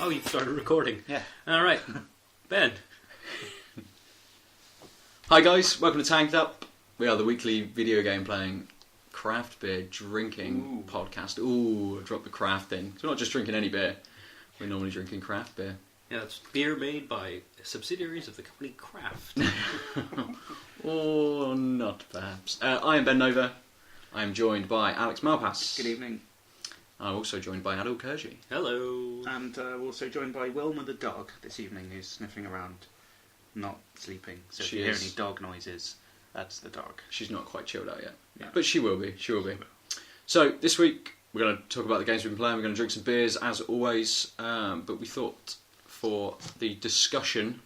Oh, you've started recording. Yeah. Alright. Ben. Hi guys, welcome to Tanked Up. We are the weekly video game playing craft beer drinking podcast. Ooh, I dropped the craft in. So we're not just drinking any beer. We're normally drinking craft beer. Yeah, it's beer made by subsidiaries of the company Craft. Or not, perhaps. I am Ben Nova. I am joined by Alex Malpass. Good evening. I'm also joined by Aadil Kurji. Hello. And we're also joined by Wilma the dog this evening, who's sniffing around, not sleeping. So if you hear any dog noises, that's the dog. She's not quite chilled out yet. Yeah. But she will be. She will be. So this week we're going to talk about the games we've been playing. We're going to drink some beers as always. But we thought for the discussion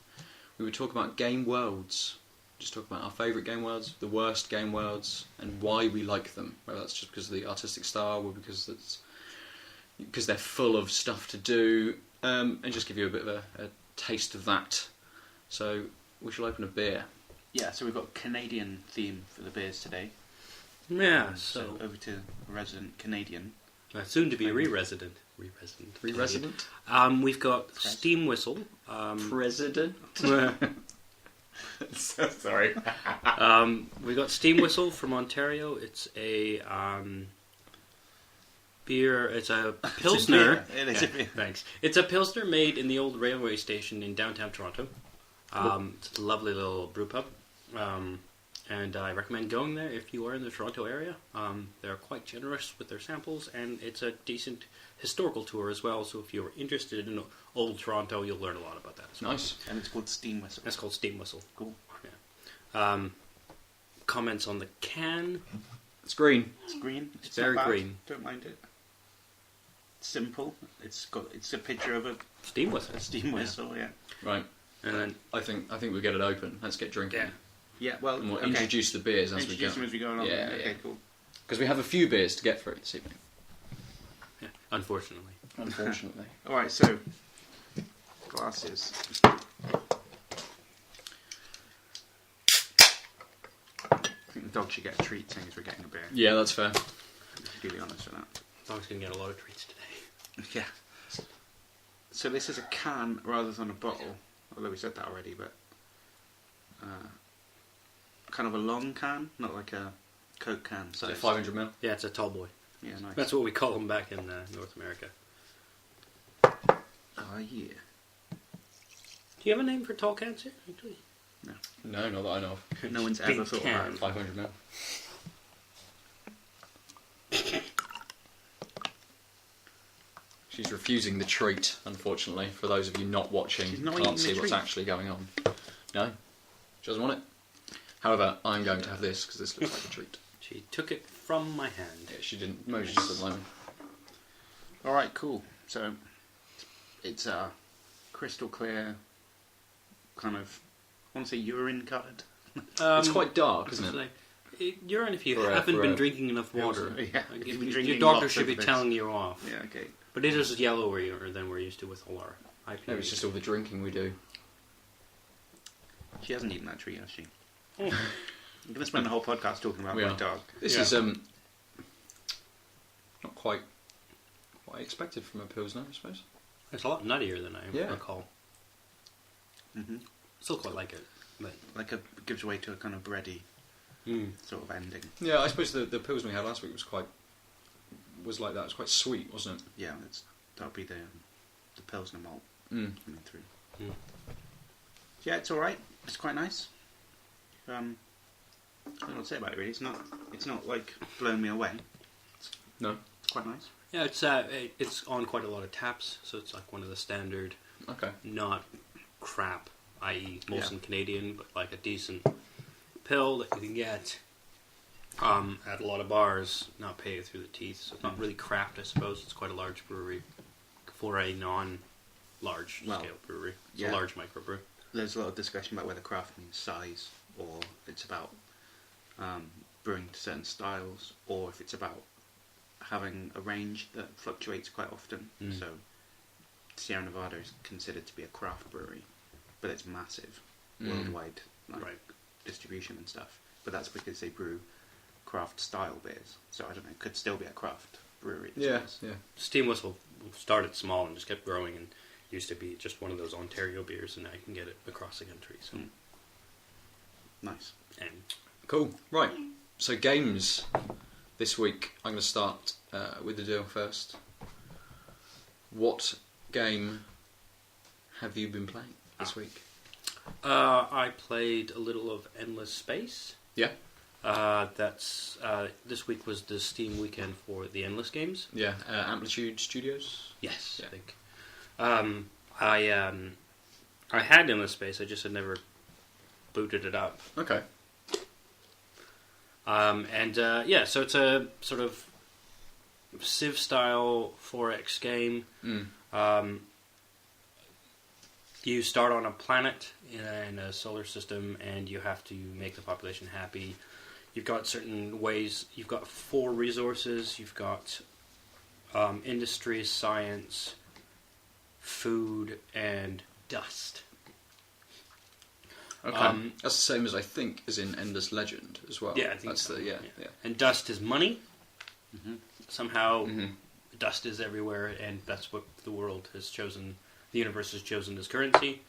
we would talk about game worlds. Just talk about our favourite game worlds, the worst game worlds, and why we like them. Whether that's just because of the artistic style or because they're full of stuff to do, and just give you a bit of a taste of that. So we shall open a beer. Yeah, so we've got Canadian theme for the beers today. Yeah, So over to resident Canadian. soon to be re-resident. Re-resident? We've got Steam Whistle. President? Sorry. We got Steam Whistle from Ontario. It's a beer. It's a Pilsner. It is a beer. Thanks. It's a Pilsner made in the old railway station in downtown Toronto. It's a lovely little brew pub. And I recommend going there if you are in the Toronto area. They're quite generous with their samples, and it's a decent historical tour as well. So if you're interested in old Toronto, you'll learn a lot about that as well. Nice. And it's called Steam Whistle. That's called Steam Whistle. Cool. Yeah. Comments on the can. It's green. It's green. It's very not bad. green. Don't mind it. Simple. It's a picture of a Steam Whistle. steam whistle. Yeah. Right. And then I think we'll get it open. Let's get drinking. Yeah. Yeah. Well, And we'll okay. introduce the beers as we go. Introduce them as we go along. Yeah, Okay. yeah. Cool. Because we have a few beers to get through this evening. yeah, unfortunately. Unfortunately. All right. So glasses. I think the dog should get a treat, seeing as we're getting a beer. Yeah, that's fair. To be really honest with that. Dog's going to get a lot of treats today. Yeah. So this is a can rather than a bottle, although we said that already, but kind of a long can, not like a Coke can. So 500 ml. Yeah, it's a tall boy. Yeah, nice. That's what we call them back in North America. Oh, yeah. Do you have a name for tall cans here, actually? No, not that I know of. No one's Big ever thought can. about it. 500 ml. She's refusing the treat, unfortunately. For those of you not watching, She's not can't eating the see what's treat. actually going on. No, she doesn't want it. However, I'm going to have this because this looks like a treat. She took it from my hand. Yeah, she didn't. Maybe she just doesn't like me. Alright, cool. So, it's a crystal clear, kind of, I want to say urine coloured. It's quite dark, isn't it? Urine, if you For a- haven't for been a- drinking enough water. Yeah, Like, you've been your drinking doctor lots should of be this. telling you off. Yeah, okay. But it is yellower than we're used to with all our IPAs. Maybe it's just all the drinking we do. She hasn't eaten that treat, has she? I'm going to spend the whole podcast talking about We my are. dog. This Yeah. is not quite what I expected from a Pilsner, I suppose. It's a lot nuttier than I Yeah. recall. Mm-hmm. Still quite like it. But It gives way to a kind of bready sort of ending. Yeah, I suppose the Pilsner we had last week was like that. It was quite sweet, wasn't it? Yeah, that'll be the Pilsner malt Mm. coming through. Mm. Yeah, it's all right. It's quite nice. I don't know what to say about it really. It's not like blowing me away. No. It's quite nice. yeah, it's on quite a lot of taps, so it's like one of the standard, Okay. not crap, i.e. Molson Yeah. Canadian, but like a decent pill that you can get at a lot of bars, not pay you through the teeth. So it's not really craft, I suppose. It's quite a large brewery for a large Well, scale brewery. It's yeah. a large microbrew. There's a lot of discussion about whether craft means size, or it's about brewing to certain styles, or if it's about having a range that fluctuates quite often. So Sierra Nevada is considered to be a craft brewery, but it's massive worldwide distribution and stuff. But that's because they brew craft style beers. So I don't know, it could still be a craft brewery. Yeah. Steam Whistle started small and just kept growing, and used to be just one of those Ontario beers, and now you can get it across the country. So Nice. and Cool. Right. So games this week. I'm going to start with the deal first. What game have you been playing this week? I played a little of Endless Space. Yeah. That's this week was the Steam weekend for the Endless games. Yeah. Amplitude Studios. Yes, Yeah. I think. I had Endless Space. I just had never booted it up. Okay. So it's a sort of Civ style 4X game. You start on a planet in a solar system, and you have to make the population happy. You've got certain ways. You've got 4 resources. You've got industry, science, food, and dust. Okay. That's the same as I think as in Endless Legend as well. Yeah, I think that's so. yeah. And dust is money. Somehow, dust is everywhere, and that's what the world has chosen. The universe has chosen as currency.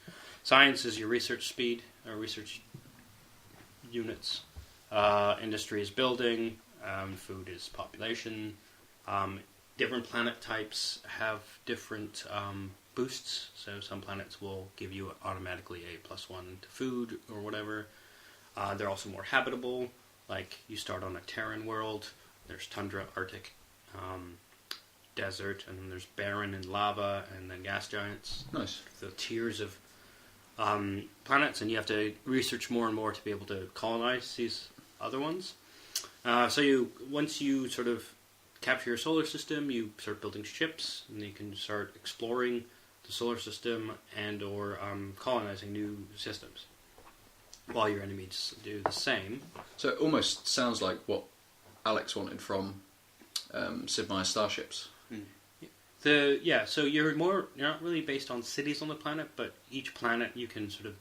Science is your research speed, or research units. Industry is building. Food is population. Different planet types have different boosts. So some planets will give you automatically a +1 to food or whatever. They're also more habitable. Like you start on a Terran world. There's tundra, Arctic, desert, and then there's barren and lava, and then gas giants. Nice. The tiers of planets, and you have to research more and more to be able to colonize these other ones. Once you sort of capture your solar system, you start building ships, and you can start exploring the solar system and or colonizing new systems, while your enemies do the same. So it almost sounds like what Alex wanted from Sid Meier's Starships. So you're not really based on cities on the planet, but each planet you can sort of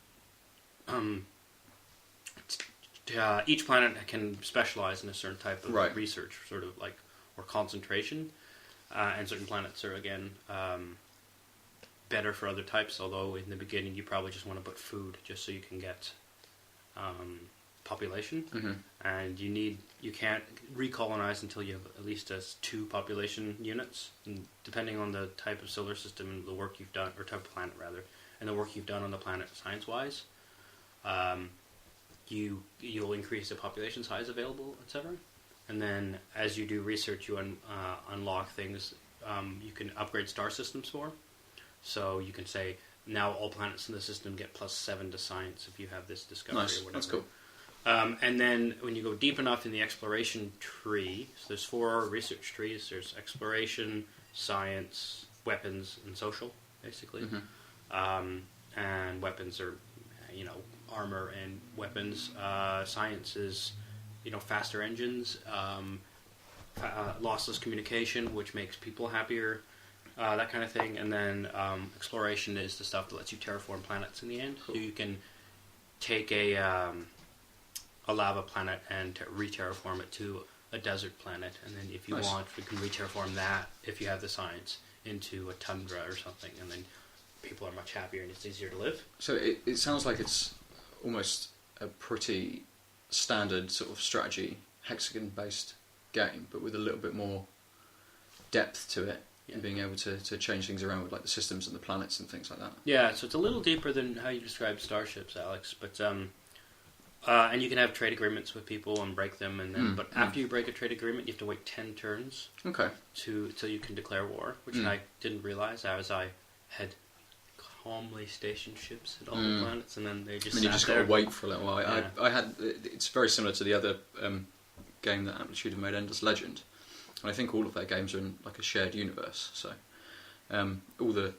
each planet can specialize in a certain type of research, sort of like, or concentration, and certain planets are again better for other types. Although in the beginning you probably just want to put food just so you can get population, and you can't recolonize until you have at least 2 population units, and depending on the type of solar system and the work you've done, or type of planet rather, and the work you've done on the planet science-wise, you'll increase the population size available, etc. And then as you do research, you unlock things you can upgrade star systems for. So you can say now all planets in the system get +7 to science if you have this discovery or whatever. That's cool. And then when you go deep enough in the exploration tree, so there's 4 research trees. There's exploration, science, weapons, and social, basically. And weapons are, armor and weapons. Science is, faster engines, lossless communication, which makes people happier, that kind of thing. And then exploration is the stuff that lets you terraform planets in the end. Cool. So you can take a lava planet and re-terraform it to a desert planet, and then if you want, you can re-terraform that, if you have the science, into a tundra or something, and then people are much happier and it's easier to live. So it sounds like it's almost a pretty standard sort of strategy, hexagon-based game, but with a little bit more depth to it, and being able to change things around with like the systems and the planets and things like that. Yeah, so it's a little deeper than how you described starships, Alex, but and you can have trade agreements with people and break them, and then but after you break a trade agreement, you have to wait 10 turns. Okay. Till you can declare war, which I didn't realize as I had calmly stationed ships at all the planets, and then they just. And you just got to wait for a little while. Yeah. I had. It's very similar to the other game that Amplitude have made, Endless Legend, and I think all of their games are in like a shared universe. So all the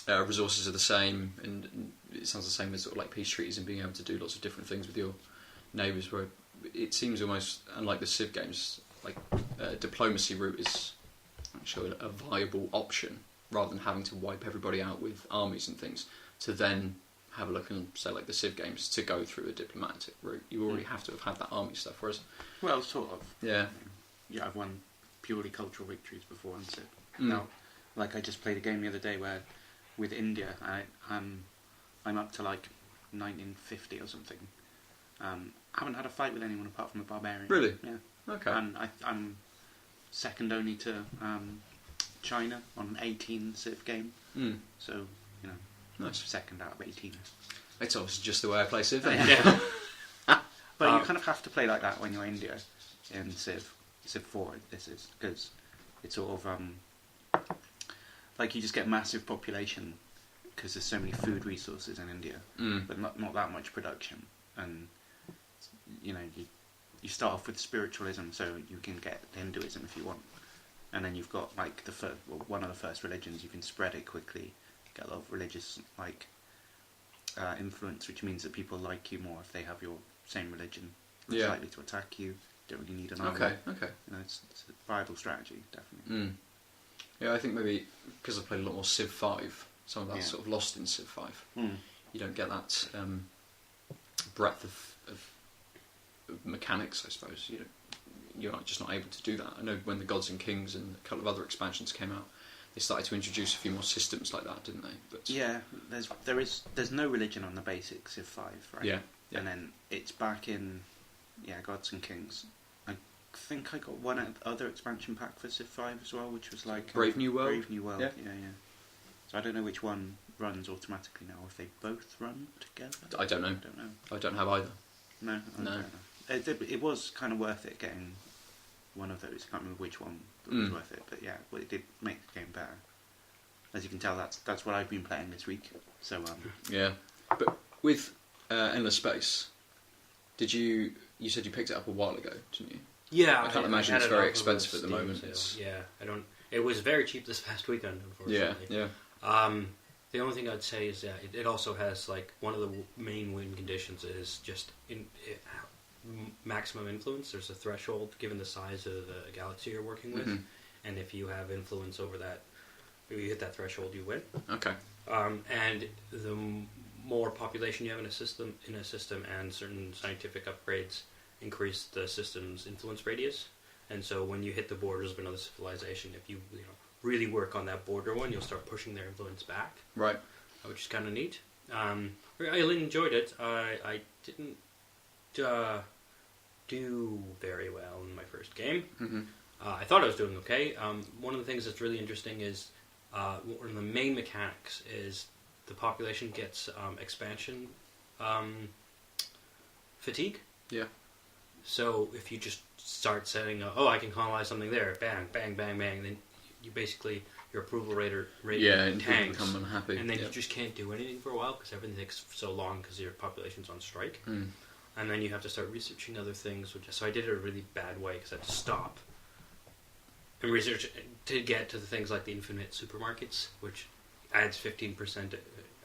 resources are the same, and it sounds the same as sort of like peace treaties and being able to do lots of different things with your neighbours. Where it seems almost, unlike the Civ games, like diplomacy route is actually a viable option rather than having to wipe everybody out with armies and things to then have a look and say like the Civ games to go through a diplomatic route. You already have to have had that army stuff. Whereas, well, sort of. Yeah. Yeah, I've won purely cultural victories before in Civ. Mm. Now, like I just played a game the other day where with India, I'm up to like 1950 or something. I haven't had a fight with anyone apart from a barbarian. Really? Yeah. Okay. And I'm second only to China on an 18 Civ game. Mm. So, you know, Nice. second out of 18. It's obviously just the way I play Civ. Yeah. But you kind of have to play like that when you're India in Civ 4. This is because it's sort of like you just get massive population because there's so many food resources in India, but not that much production. And you know, you start off with spiritualism, so you can get Hinduism if you want, and then you've got like one of the first religions. You can spread it quickly, get a lot of religious like influence, which means that people like you more if they have your same religion. It's likely to attack you. Don't really need an army. Okay. You know, it's a viable strategy, definitely. Mm. Yeah, I think maybe because I've played a lot more Civ 5, some of that's sort of lost in Civ 5. You don't get that breadth of mechanics, I suppose. You're just not able to do that. I know when the Gods and Kings and a couple of other expansions came out, they started to introduce a few more systems like that, didn't they? But yeah, there's no religion on the basic Civ 5, right? Yeah. And then it's back in Gods and Kings. I think I got one other expansion pack for Civ 5 as well, which was like Brave New World. Brave New World. Yeah. Yeah. So I don't know which one runs automatically now. If they both run together, I don't know. I don't have either. No. I don't know. It was kind of worth it getting one of those. I can't remember which one was worth it, but well, it did make the game better. As you can tell, that's what I've been playing this week. So yeah, but with Endless Space, you said you picked it up a while ago, didn't you? Yeah, I can't imagine it's very expensive at the moment. Yeah, I don't. It was very cheap this past weekend, unfortunately. Yeah. The only thing I'd say is it also has like one of the main win conditions is just maximum influence. There's a threshold given the size of the galaxy you're working with, and if you have influence over that, if you hit that threshold, you win. Okay. And the more population you have in a system, and certain scientific upgrades increase the system's influence radius. And so when you hit the borders of another civilization, if you really work on that border one, you'll start pushing their influence back. Right. Which is kind of neat. I enjoyed it. I didn't do very well in my first game. I thought I was doing okay. One of the things that's really interesting is one of the main mechanics is the population gets expansion fatigue. Yeah. So if you just start saying, I can colonize something there, bang, bang, bang, bang, then you basically, your approval rate and tanks. become unhappy. And then you just can't do anything for a while because everything takes so long because your population's on strike. And then you have to start researching other things. So I did it a really bad way because I had to stop and research to get to the things like the infinite supermarkets, which adds 15%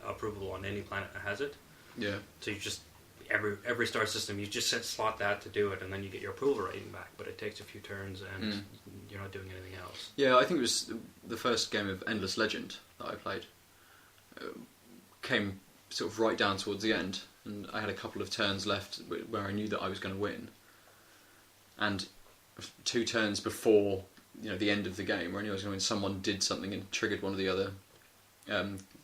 approval on any planet that has it. Yeah. So you just every star system you just slot that to do it, and then you get your approval rating back. But it takes a few turns, and you're not doing anything else. Yeah, I think it was the first game of Endless Legend that I played. Came sort of right down towards the end, and I had a couple of turns left where I knew that I was going to win. And 2 turns before the end of the game, where I knew I was going to win, someone did something and triggered one of the other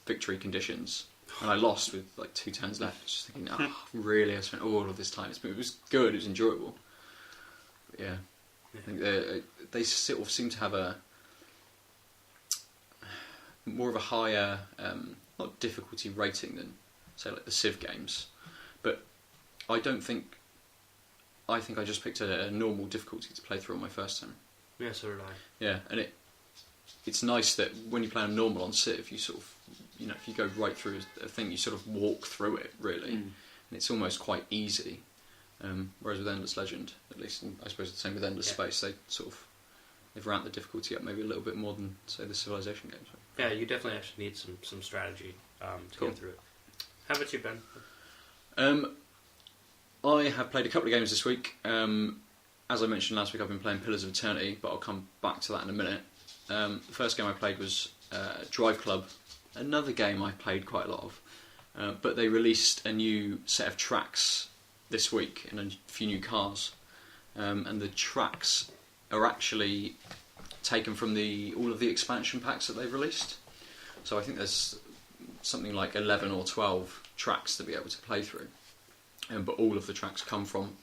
victory conditions. And I lost with like 2 turns left, just thinking, really? I spent all of this time. It was good, it was enjoyable. But yeah, I think they sort of seem to have a more of a higher, not difficulty rating than, say, like the Civ games. But I think I just picked a normal difficulty to play through on my first time. Yeah, so did I. Yeah, and it's nice that when you play on normal on Civ, you sort of, if you go right through a thing, you sort of walk through it, really. And it's almost quite easy. Whereas with Endless Legend, at least, and I suppose the same with Endless Space, they've ramped the difficulty up maybe a little bit more than, say, the Civilization games. Yeah, you definitely actually need some strategy to Cool. get through it. How about you, Ben? I have played a couple of games this week. As I mentioned last week, I've been playing Pillars of Eternity, but I'll come back to that in a minute. The first game I played was Driveclub, another game I played quite a lot of. But they released a new set of tracks this week and a few new cars. And the tracks are actually taken from all of the expansion packs that they've released. So I think there's something like 11 or 12 tracks to be able to play through. But all of the tracks come from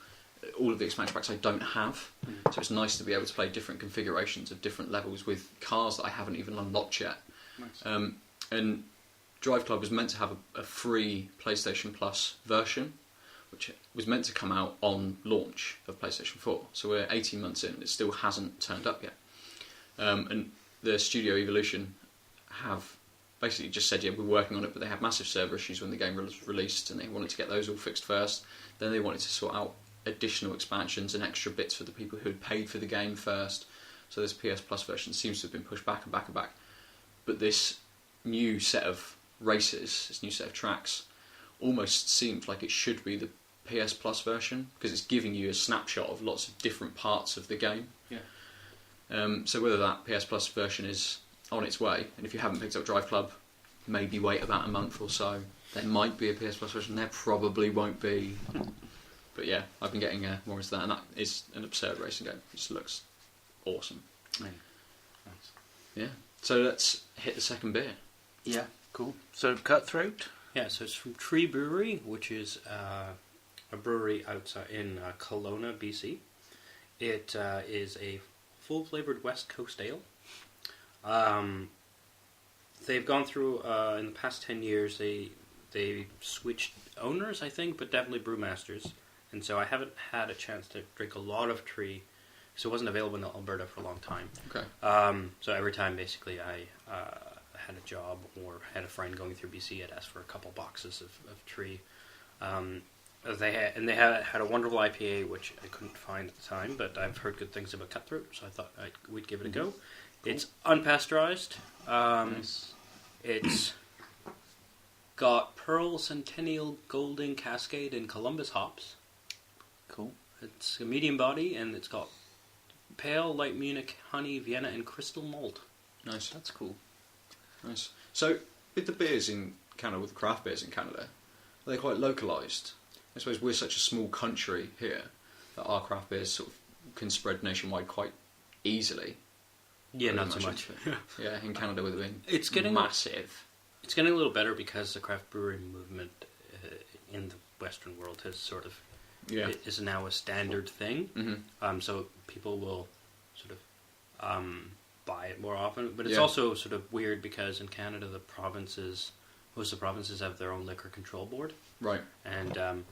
all of the expansion packs I don't have. So it's nice to be able to play different configurations of different levels with cars that I haven't even unlocked yet. Nice. And Drive Club was meant to have a free PlayStation Plus version, which was meant to come out on launch of PlayStation 4. So we're 18 months in, it still hasn't turned up yet. And the Studio Evolution have basically just said, yeah, we're working on it, but they had massive server issues when the game was released, and they wanted to get those all fixed first. Then they wanted to sort out additional expansions and extra bits for the people who had paid for the game first. So this PS Plus version seems to have been pushed back and back and back. But this new set of races, this new set of tracks, almost seems like it should be the PS Plus version, because it's giving you a snapshot of lots of different parts of the game. Yeah. So whether that PS Plus version is on its way, and if you haven't picked up Drive Club, maybe wait about a month or so. There might be a PS Plus version, there probably won't be. But yeah, I've been getting more into that, and that is an absurd racing game. It just looks awesome. Yeah. Nice. Yeah. So let's hit the second beer. Yeah, cool. So Cutthroat? Yeah, so it's from Tree Brewery, which is a brewery outside in Kelowna, BC. It is a full-flavoured West Coast ale. They've gone through, in the past 10 years, they switched owners, I think, but definitely brewmasters. And so I haven't had a chance to drink a lot of Tree, because it wasn't available in Alberta for a long time. Okay. So every time, basically, I had a job or had a friend going through BC, I'd ask for a couple boxes of Tree. They had a wonderful IPA, which I couldn't find at the time, but I've heard good things about Cutthroat, so I thought we'd give it a go. Cool. It's unpasteurized. Nice. It's got Pearl, Centennial, Golding, Cascade, and Columbus hops. Cool. It's a medium body, and it's got Pale, Light Munich, Honey, Vienna, and Crystal Malt. Nice. That's cool. Nice. So, with the beers in Canada, with the craft beers in Canada, are they quite localised? I suppose we're such a small country here that our craft beers sort of can spread nationwide quite easily. Yeah, I not so imagine. much. Yeah, in Canada with it being It's getting massive. It's getting a little better because the craft brewery movement in the Western world has sort of is now a standard thing. Mm-hmm. So people will sort of buy it more often. But it's also sort of weird because in Canada, most of the provinces have their own liquor control board. Right. And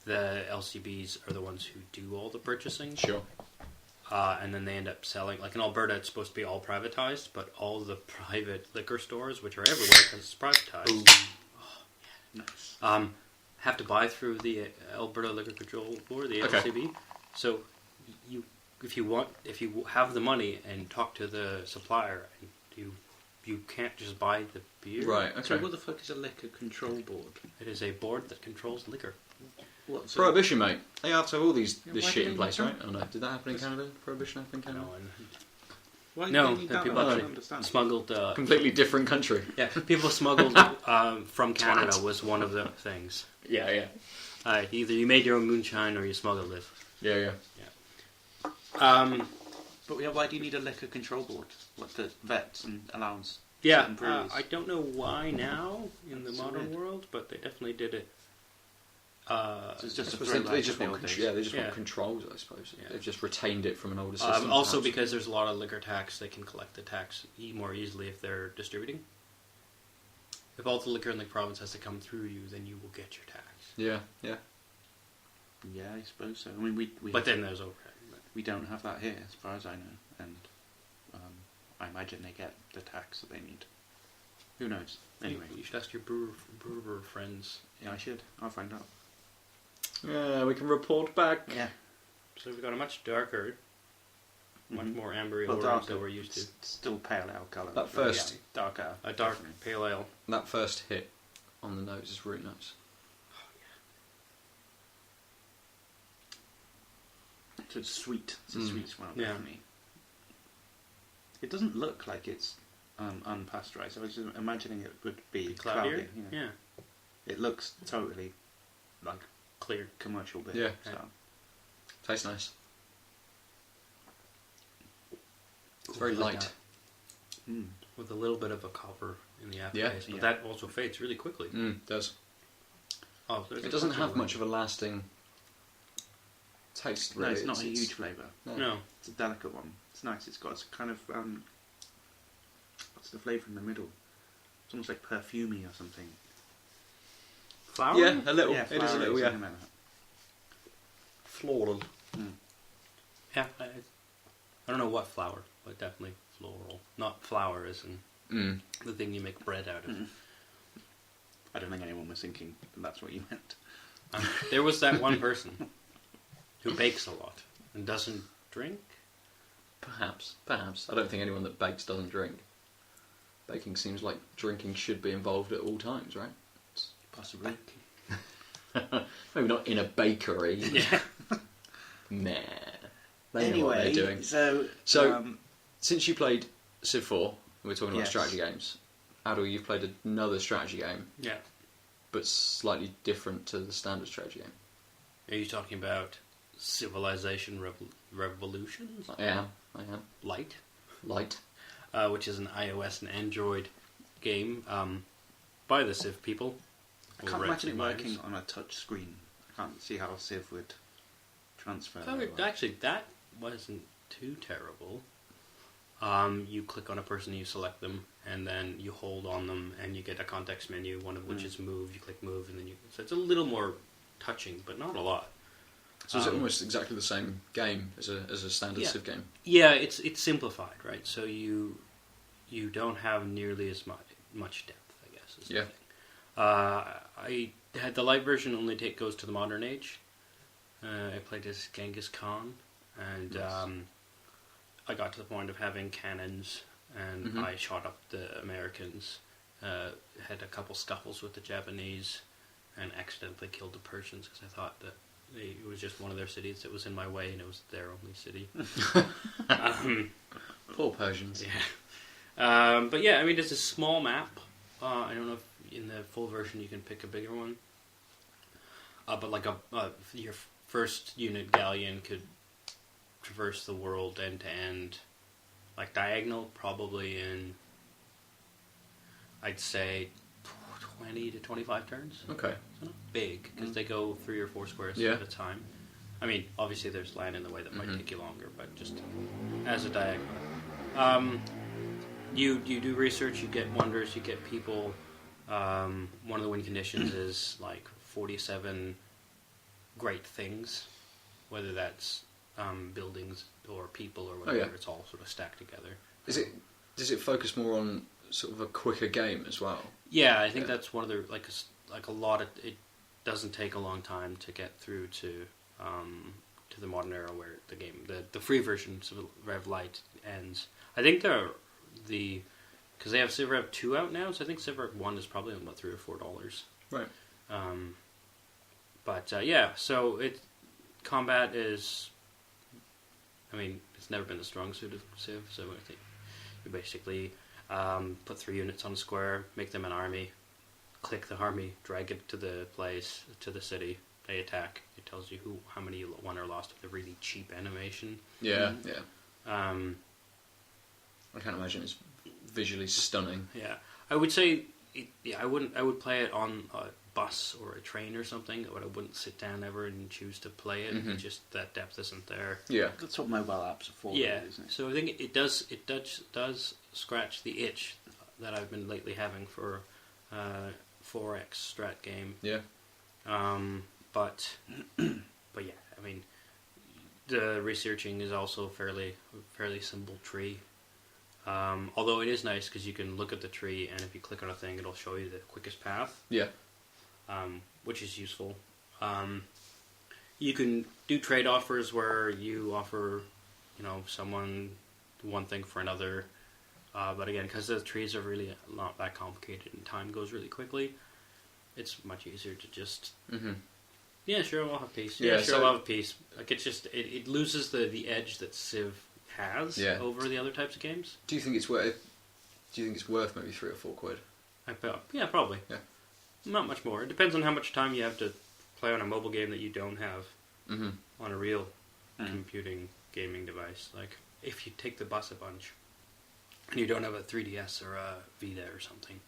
the LCBs are the ones who do all the purchasing. Sure. And then they end up selling, like in Alberta, it's supposed to be all privatized, but all the private liquor stores, which are everywhere because it's privatized, Nice. have to buy through the Alberta Liquor Control Board, the LCB. So, if you have the money and talk to the supplier, you can't just buy the beer. Right. Okay. So what the fuck is a liquor control board? It is a board that controls liquor. What's Prohibition, mate. They have to have all this why shit do in they place, need right? Oh no, did that happen in Canada? Prohibition happened in Canada? Why No, do they need that? people I don't actually understand. smuggled. Completely different country. Yeah, people smuggled from Canada was one of the things. Yeah. Either you made your own moonshine or you smuggled it. Yeah. But yeah, why do you need a liquor control board? What the vets and allowance? Yeah, certain breweries? I don't know why now in the That's so modern weird. world, but they definitely did it. So it's just a They throwback just to the want old days. want Yeah. controls, I suppose. Yeah. They've just retained it from an older system. Also, perhaps. because there's a lot of liquor tax, they can collect the tax more easily if they're distributing. If all the liquor in the province has to come through you, then you will get your tax. Yeah. Yeah, I suppose so. I mean, we But then there's overhead. we don't have that here, as far as I know, and I imagine they get the tax that they need. Who knows? Anyway, You should ask your brewer friends. yeah, I should. I'll find out. Yeah, we can report back. Yeah. So we've got a much darker much more ambery Well, orange darker. than we're used to. Still pale ale colour. That first- darker. A dark pale ale. That first hit on the nose is really nice. So it's sweet. It's a sweet smell, Yeah. definitely. It doesn't look like it's unpasteurised. I was just imagining it would be Cloudier? cloudy. Yeah. It looks totally like Clear. commercial beer. Yeah. So. Tastes nice. It's very Like light. that. Mm. With a little bit of a copper in the aftertaste. But Yeah. that also fades really quickly. Does. Oh, there's It a doesn't bunch have of much of a lasting taste, No, really. it's not a huge flavour. No. It's a delicate one. It's nice. It's got a kind of what's the flavour in the middle? It's almost like perfumey or something. Flower? Yeah, a little. Yeah, It is a little, flowery, yeah. something like that. Floral. Yeah. I don't know what flower, but definitely floral. Not flour as in the thing you make bread out of. I don't think anyone was thinking that's what you meant. There was that one person who bakes a lot and doesn't drink. Perhaps. I don't think anyone that bakes doesn't drink. Baking seems like drinking should be involved at all times, right? Possibly. Maybe not in a bakery. Yeah. Nah. They know what they're Anyway, doing. so Since you played Civ 4, we're talking about Yes. strategy games. Aadil, you've played another strategy game, Yeah. but slightly different to the standard strategy game. Are you talking about Civilization Revolutions? I am. Light? Light. Which is an iOS and Android game by the Civ people. I can't imagine it working on a touch screen. I can't see how Civ would transfer. very well. Actually, that wasn't too terrible. You click on a person, you select them, and then you hold on them, and you get a context menu, one of which is move. You click move, and then so it's a little more touching, but not a lot. So is it almost exactly the same game as a standard Yeah. Civ game? Yeah, it's simplified, right? So you don't have nearly as much depth, I guess. Is the Yeah. thing. I had the light version only goes to the modern age. I played as Genghis Khan, and I got to the point of having cannons, and I shot up the Americans. Had a couple scuffles with the Japanese, and accidentally killed the Persians because I thought that it was just one of their cities that was in my way, and it was their only city. Poor Persians. Yeah. But yeah, I mean, it's a small map. I don't know if in the full version you can pick a bigger one. But like your first unit galleon could traverse the world end to end, like diagonal, probably in, I'd say, 20 to 25 turns. Okay. So not big, because they go 3 or 4 squares Yeah. at a time. I mean, obviously there's land in the way that might take you longer, but just as a diagonal. You do research, you get wonders, you get people. One of the win conditions is like 47 great things, whether that's buildings or people or whatever. yeah. It's all sort of stacked together. Does it focus more on sort of a quicker game as well? Yeah, I think that's one of the like a lot of it doesn't take a long time to get through to the modern era where the game the free version Civ Rev Lite ends. I think because they have Civ Rev 2 out now, so I think Civ Rev 1 is probably about $3 or $4. Right. But yeah, so combat is. I mean, it's never been the strong suit of Civ, so I think you basically put 3 units on a square, make them an army, click the army, drag it to the place, to the city, they attack. It tells you how many won or lost with a really cheap animation. Yeah, Mm-hmm. yeah. I can't imagine it's visually stunning. Yeah, I would say, I would play it on a bus or a train or something, but I wouldn't sit down ever and choose to play it. It's just that depth isn't there. Yeah. That's what mobile apps are for, Yeah, really, isn't it? so I think it does scratch the itch that I've been lately having for 4X strat game. Yeah. But yeah, I mean, the researching is also fairly simple tree. Although it is nice because you can look at the tree, and if you click on a thing, it'll show you the quickest path. Yeah. Which is useful. You can do trade offers where you offer one thing for another. But again, because the trees are really not that complicated and time goes really quickly, it's much easier to just... Mm-hmm. Yeah, sure, I'll have peace. Yeah, Yeah, sure, so- I'll have peace. Like, it's just... It loses the edge that Civ has over the other types of games. Do you think it's worth maybe £3 or £4? Yeah, probably. Yeah. Not much more. It depends on how much time you have to play on a mobile game that you don't have on a real computing gaming device. Like, if you take the bus a bunch and you don't have a 3DS or a Vita or something,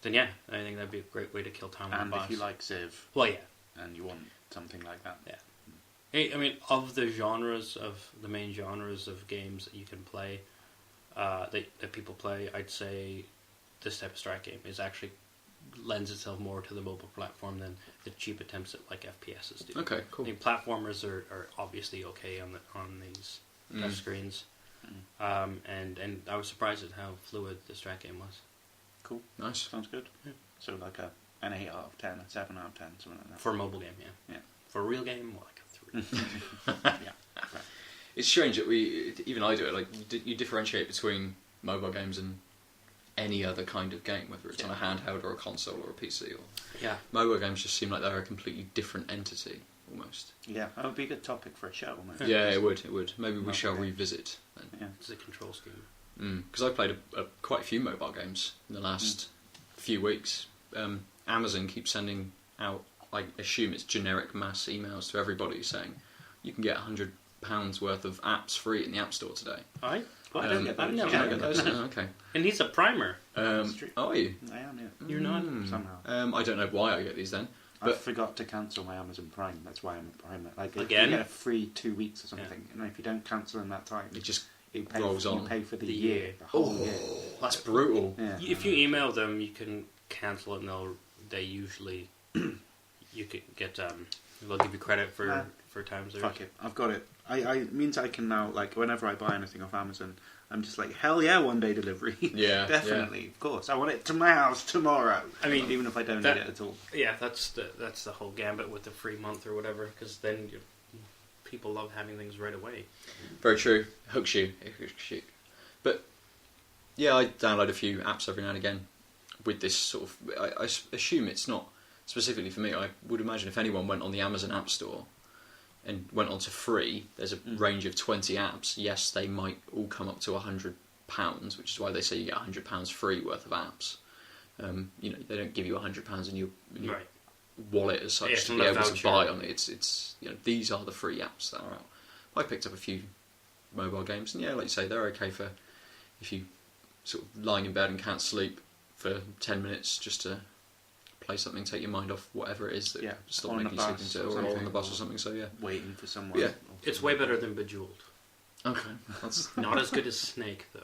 then yeah, I think that'd be a great way to kill time on And the bus. if you like Civ, well, yeah. and you want something like that. Yeah. Hey, I mean, of the main genres of games that you can play, that people play, I'd say this type of strat game is actually lends itself more to the mobile platform than the cheap attempts at like FPSs do. Okay, cool. I mean, platformers are obviously okay on these touch screens, and I was surprised at how fluid the strat game was. Cool. Nice. Sounds good. Yeah. So like an 8 out of 10, a 7 out of 10, something like that. For a mobile game, yeah. Yeah. For a real game, more like a 3. Yeah. Right. It's strange that even I do it, like, you differentiate between mobile games and any other kind of game, whether it's on a handheld or a console or a PC. Yeah. Mobile games just seem like they're a completely different entity, almost. Yeah, that would be a good topic for a show, wouldn't it? Yeah, it would. Maybe we Mobile shall game. revisit then. Yeah. It's a control scheme. Because I've played quite a few mobile games in the last few weeks. Amazon keeps sending out, I assume it's generic mass emails to everybody saying you can get £100 worth of apps free in the App Store today. I don't get those. I've never You don't heard get of those? that. Oh, okay. And he's a primer. That's true. Are you? I am, yeah. You're not? Somehow. I don't know why I get these then. I But forgot to cancel my Amazon Prime. That's why I'm a Prime. Like, Again? you get a free 2 weeks or something, and if you don't cancel in that time, it just you pay, rolls you on. pay for the The year, year. the whole year. That's brutal. Yeah. If you email them, you can cancel it, and they usually you can get they'll give you credit for times there. Fuck it, I've got it. I means I can now, like, whenever I buy anything off Amazon, I'm just like, hell yeah, 1 day delivery. Yeah, Definitely, of course. I want it to my house tomorrow. I mean, even if I don't need it at all. Yeah, that's the whole gambit with the free month or whatever, because then people love having things right away. Very true. Hooks you. It hooks you. But yeah, I download a few apps every now and again with this sort of... I assume it's not specifically for me. I would imagine if anyone went on the Amazon App Store and went on to free, there's a range of 20 apps. Yes, they might all come up to £100, which is why they say you get £100 free worth of apps. They don't give you £100 in your Right. wallet as such Yeah, to it's be not a able to voucher. buy on it. It's these are the free apps that are out. I picked up a few mobile games, and yeah, like you say, they're okay for if you sort of lying in bed and can't sleep for 10 minutes just to play something, take your mind off whatever it is that stop on the making you sleep bus into, or or on something, the bus or or something. So yeah, Waiting for someone. Yeah. It's way better than Bejeweled. okay, that's Not as good as Snake, though.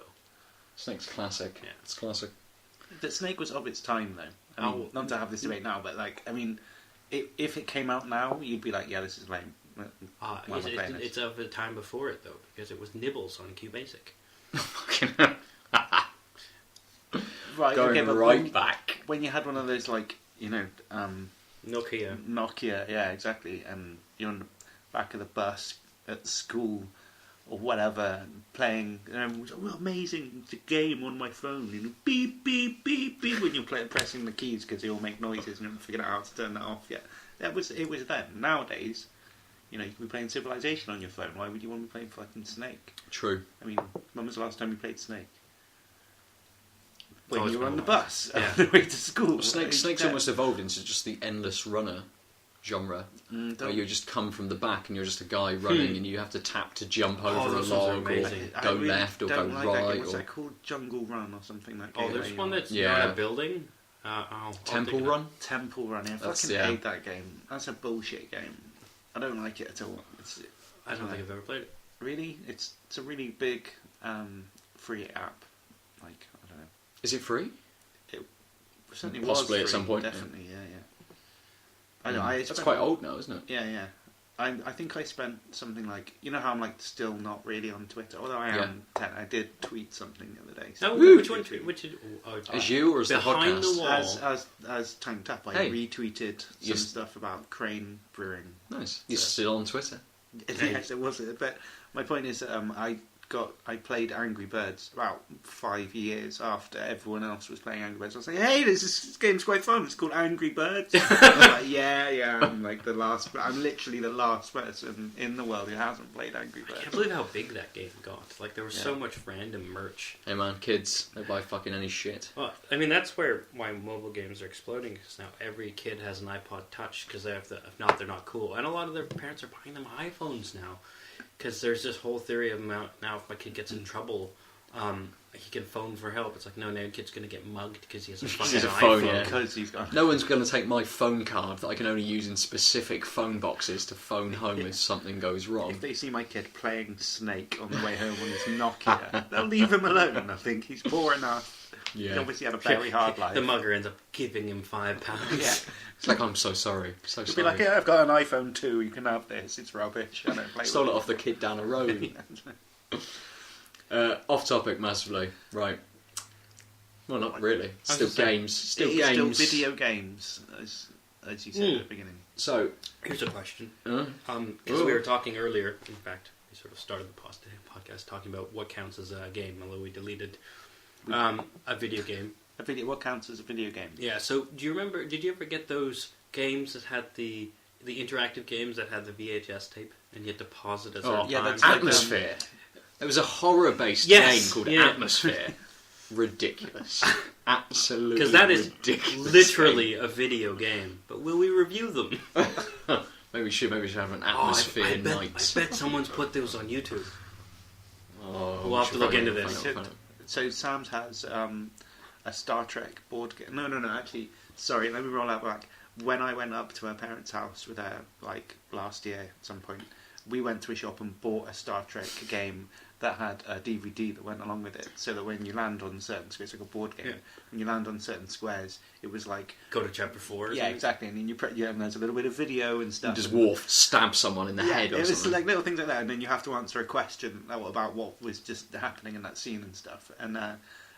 Snake's classic. Yeah. It's classic. The Snake was of its time, though. I mean, not to have this debate now, but like, I mean, if it came out now, you'd be like, yeah, this is lame. Why am I playing this? It's of the time before it, though, because it was Nibbles on QBasic. Right, Going okay, but right back. when you had one of those, like, Nokia. Nokia, yeah, exactly, and you're on the back of the bus at school or whatever, playing, amazing, the game on my phone, beep, beep, beep, beep, when you're pressing the keys because they all make noises and you haven't figured out how to turn that off yet. It was then. Nowadays, you can be playing Civilization on your phone. Why would you want to be playing fucking Snake? True. I mean, when was the last time you played Snake? When Always you were on been the a while. bus Yeah. on the way to school. Well, Snake's almost evolved into just the endless runner genre, where you just come from the back and you're just a guy running and you have to tap to jump over a those ones are log or amazing. go left or go don't like that game. right. What's Or that called? Jungle Run or something like that. Oh, there's one that's Yeah. not a building. Temple Run? Temple Run. Yeah, I That's- fucking yeah. hate that game. That's a bullshit game. I don't like it at all. I don't think I've ever played it. Really, it's a really big free app. Like, I don't know. Is it free? It certainly Possibly was at free, some point, Definitely, yeah. I know. I That's spent- quite old now, isn't it? Yeah. I think I spent something like, how I'm like still not really on Twitter, although I am. I did tweet something the other day. No, So which one? As you or as the Behind podcast? the wall. As Tanked Up, I Hey. retweeted some Yes. stuff about Crane Brewing. Nice. You're So- still on Twitter. Yes, it was. But my point is, I played Angry Birds about 5 years after everyone else was playing Angry Birds. I was like, hey, this game's quite fun. It's called Angry Birds. I was like, yeah. I'm literally the last person in the world who hasn't played Angry Birds. I can't believe how big that game got. Like, there was so much random merch. Hey man, kids, they buy fucking any shit. Well, I mean, that's why mobile games are exploding, because now every kid has an iPod Touch, because if not, they're not cool. And a lot of their parents are buying them iPhones now. Because there's this whole theory of now if my kid gets in trouble, he can phone for help. It's like, no, the kid's going to get mugged because he has a fucking phone, iPhone. yeah. Because he's got... No one's going to take my phone card that I can only use in specific phone boxes to phone home if something goes wrong. If they see my kid playing Snake on the way home on his Nokia, they'll leave him alone. I think he's poor enough. Yeah. He obviously had a very hard life. The mugger ends up giving him £5. Yeah. It's like, I'm so sorry. So He'll sorry. be like, yeah, I've got an iPhone 2, you can have this, it's rubbish. I don't play Stole it with off the kid down the road. Off topic massively. Right. Well, not really. Still games. Still It is games. still video games, as you said at the beginning. So, Here's a question. uh, Because we were talking earlier, in fact, we sort of started the podcast talking about what counts as a game, although we deleted a video game. What counts as a video game? Yeah, so do you remember, did you ever get those games that had the interactive games that had the VHS tape, and you had to pause it at certain yeah, times? that's like, Atmosphere. There was a horror-based Yes, game called yeah. Atmosphere. Ridiculous. Absolutely Because that is ridiculous literally a video game. But will we review them? Maybe we should have an Atmosphere I night. bet someone's put those on YouTube. Oh, We'll have to look into this. Find out. So Sam's has a Star Trek board game. No, actually, sorry, let me roll that back. When I went up to her parents' house with her, like, last year at some point, we went to a shop and bought a Star Trek game that had a DVD that went along with it, so that when you land on certain squares, like a board game, when you land on certain squares, it was like... Go to chapter 4 or Yeah, something? exactly, and then and there's a little bit of video and stuff. You just Worf stab someone in the head or it was something. like little things like that, and then you have to answer a question about what was just happening in that scene and stuff. And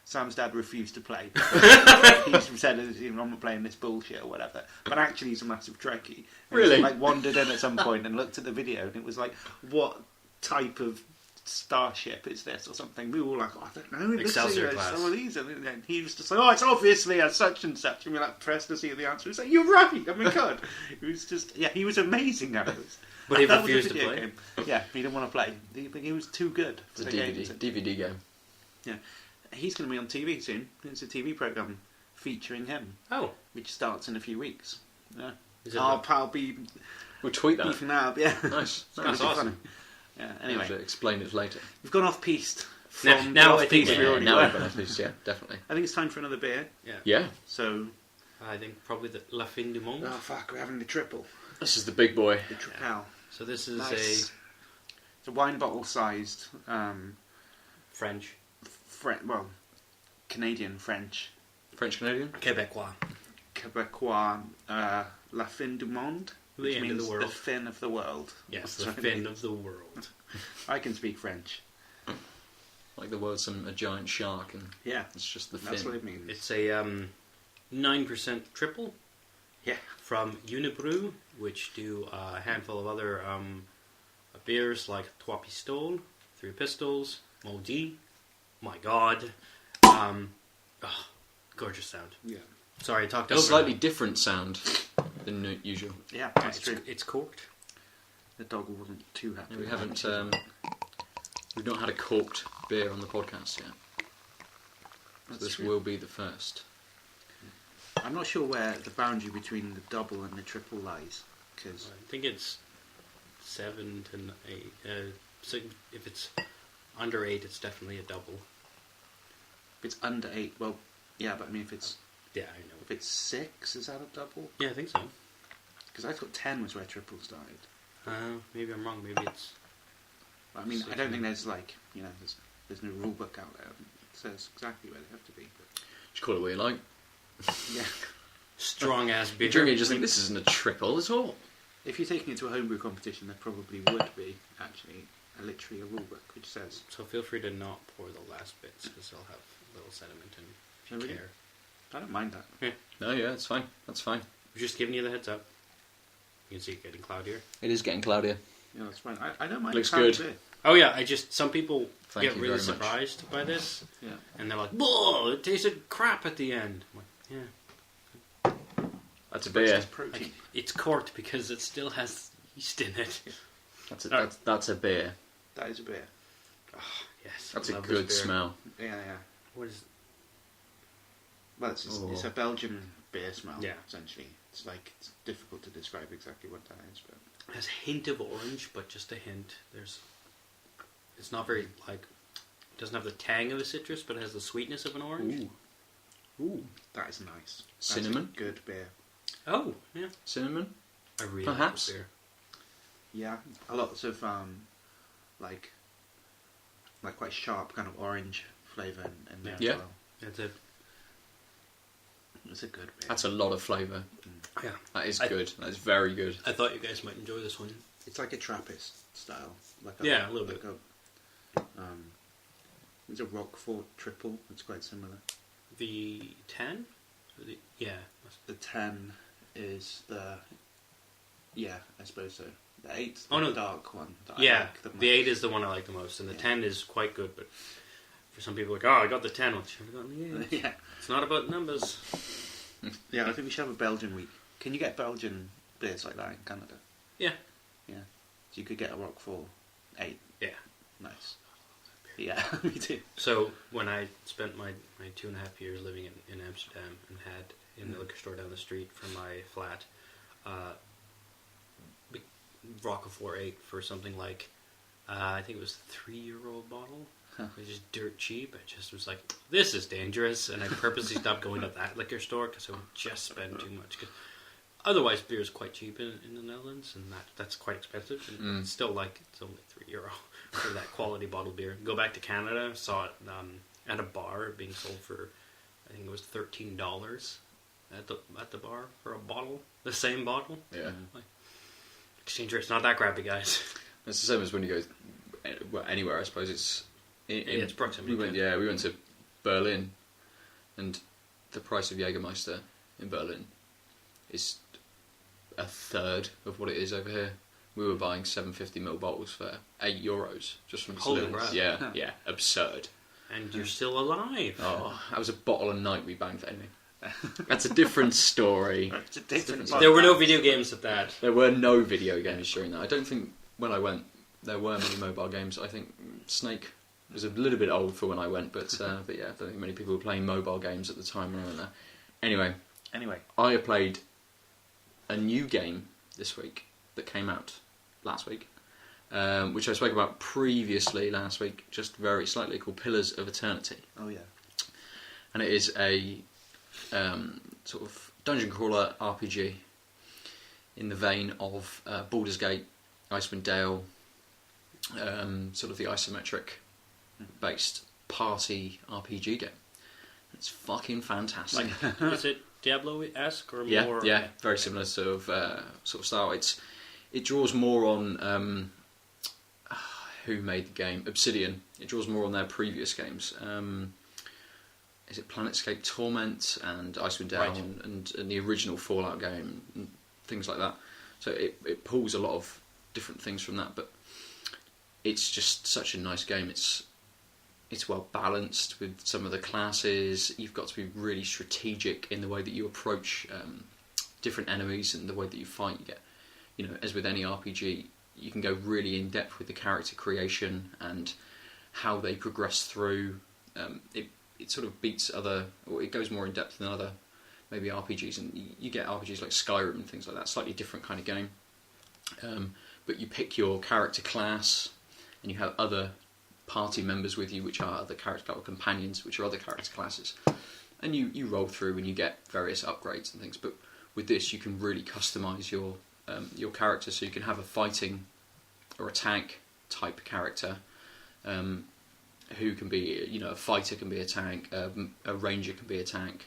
Sam's dad refused to play. He said, "I'm not playing this bullshit" or whatever. But actually, he's a massive Trekkie. And Really? He like wandered in at some point and looked at the video, and it was like, "What type of starship is this?" or something. We were all like, "Oh, I don't know." Excelsior class. Some of these, and then he was just like, "Oh, it's obviously a such and such." And we like pressed to see the answer. He's like, "You're right." Oh my god! It was just he was amazing at it. But he That was a refused to video play? game. Yeah, he didn't want to play. He was too good for It's the a game. DVD game. Yeah, he's going to be on TV soon. It's a TV program featuring him, Oh. which starts in a few weeks. Yeah, Is it I'll be We'll tweet that. beefing out. Yeah, Nice. That's It'll be awesome. funny. Yeah. Anyway, Anyway, explain it later. we've gone off piste. Now I think piste we- we Yeah, already now were. we've got off this, yeah, definitely. I think it's time for another beer. Yeah, So, I think probably the La Fin du Monde. oh fuck, we're having the triple. this is the big boy. The triple. So this is Nice. It's a wine bottle sized. a French. Canadian French. French Canadian. Quebecois. Quebecois La Fin du Monde, which The end of means the world. the fin of the world. Yes, That's the what it fin means. of the world. I can speak French. Like the word's a giant shark, and Yeah, it's just the that's fin. what it means. It's a 9% triple Yeah. from Unibroue, which do a handful of other beers like Trois Pistoles, Three Pistols, Monde. My God. Gorgeous sound. Yeah. Sorry, I talked A over. slightly different sound than usual. Yeah, Yeah, that's true. it's corked. The dog wasn't too happy. Yeah, we with haven't. that. We've not had a corked beer on the podcast yet. So That's this true. will be the first. I'm not sure where the boundary between the double and the triple lies, because I think it's 7 to 8. So if it's under 8, it's definitely a double. if it's under 8, well, yeah, but I mean, if it's Yeah, I know. 6, is that a double? Yeah, I think so. Because I thought 10 was where triple started. Maybe I'm wrong. Maybe it's... I mean, I Six, don't think yeah. there's there's no rule book out there that says exactly where they have to be. But Just call it what you like. yeah, Strong ass beer. You drink it, you just think this isn't a triple at all. if you're taking it to a homebrew competition, there probably would be actually literally a rule book which says. So feel free to not pour the last bits because they'll have a little sediment in if you Oh, really? care. I don't mind that. No, yeah, it's fine. That's fine. I'm just giving you the heads up. You can see it getting cloudier. It is getting cloudier. Yeah, that's fine. I don't mind. Looks craft good. beer. Oh yeah, some people Thank get you really very much. surprised by this, Yeah. and they're like, "Whoa, it tasted crap at the end." I'm like, yeah, That's a But it's beer. just protein. like, it's corked because it still has yeast in it. That's a beer. That is a beer. Yes, That's I a love good this beer. smell. Yeah. What is? Well, it's a Belgian beer smell. Yeah. Essentially, it's difficult to describe exactly what that is, but It has a hint of orange, but just a hint. It's not very it doesn't have the tang of a citrus, but it has the sweetness of an orange. Ooh. that is nice. That's Cinnamon? a good beer. Oh, yeah. Cinnamon? I really Perhaps. like this beer. Yeah, a lot of like quite sharp kind of orange flavour in there Yeah. as well. It's a It's a good beer. That's a lot of flavour. yeah. That is good. That is very good. I thought you guys might enjoy this one. It's like a Trappist style. Yeah, a little bit. It's a Roquefort triple. It's quite similar. The 10? Yeah. The 10 is the... Yeah, I suppose so. The 8 Oh, no. the dark one. That I Yeah, like the the 8 most. is the one I like the most, and the Yeah. 10 is quite good, but for some people, like, oh, I got the 10, what should have gotten the 8? Yeah. It's not about numbers. Yeah, I think we should have a Belgian week. Can you get Belgian beers like that in Canada? Yeah. Yeah. So you could get a Roquefort 8. Yeah. Nice. Yeah, me too. So when I spent my 2.5 years living in Amsterdam and had in the liquor store down the street from my flat, Roquefort 8 for something like, I think it was €3 a bottle. Huh. It was just dirt cheap. I just was like, this is dangerous, and I purposely stopped going to that liquor store because I would just spend too much. 'Cause otherwise, beer is quite cheap in the Netherlands, and that's quite expensive. And it's still it's only €3 for that quality bottled beer. Go back to Canada, saw it at a bar being sold for, I think it was $13 at the bar for a bottle, the same bottle. Yeah. Exchange rate's not that crappy, guys. It's the same as when you go anywhere, I suppose. It's It's proximity. we went to Berlin, and the price of Jägermeister in Berlin is a third of what it is over here. We were buying 750ml bottles for €8 just from Holy Slim. crap. Yeah, absurd. And you're still alive. Oh, that was a bottle a night we banged anyway. That's a different story. It's a different There were no video games at that. There were no video games during that. I don't think when I went there were many mobile games. I think Snake was a little bit old for when I went, but yeah, I don't think many people were playing mobile games at the time when I went there. Anyway, I have played a new game this week that came out last week, which I spoke about previously last week, just very slightly, called Pillars of Eternity. Oh yeah. And it is a sort of dungeon crawler RPG in the vein of Baldur's Gate, Icewind Dale, sort of the isometric based party RPG game. It's fucking fantastic. Is it Diablo-esque or Yeah, more? yeah, very similar sort of style. It draws more on who made the game? Obsidian. It draws more on their previous games. Is it Planetscape Torment and Icewind Dale Right. and the original Fallout game and things like that. So it pulls a lot of different things from that, but it's just such a nice game. It's well balanced with some of the classes. You've got to be really strategic in the way that you approach different enemies and the way that you fight. You get, as with any RPG, you can go really in depth with the character creation and how they progress through. It sort of beats other, or it goes more in depth than other maybe RPGs, and you get RPGs like Skyrim and things like that, slightly different kind of game. But you pick your character class, and you have other party members with you, which are other character or companions, which are other character classes, and you roll through and you get various upgrades and things. But with this, you can really customize your character, so you can have a fighting or a tank type character. Who can be, a fighter can be a tank, a ranger can be a tank.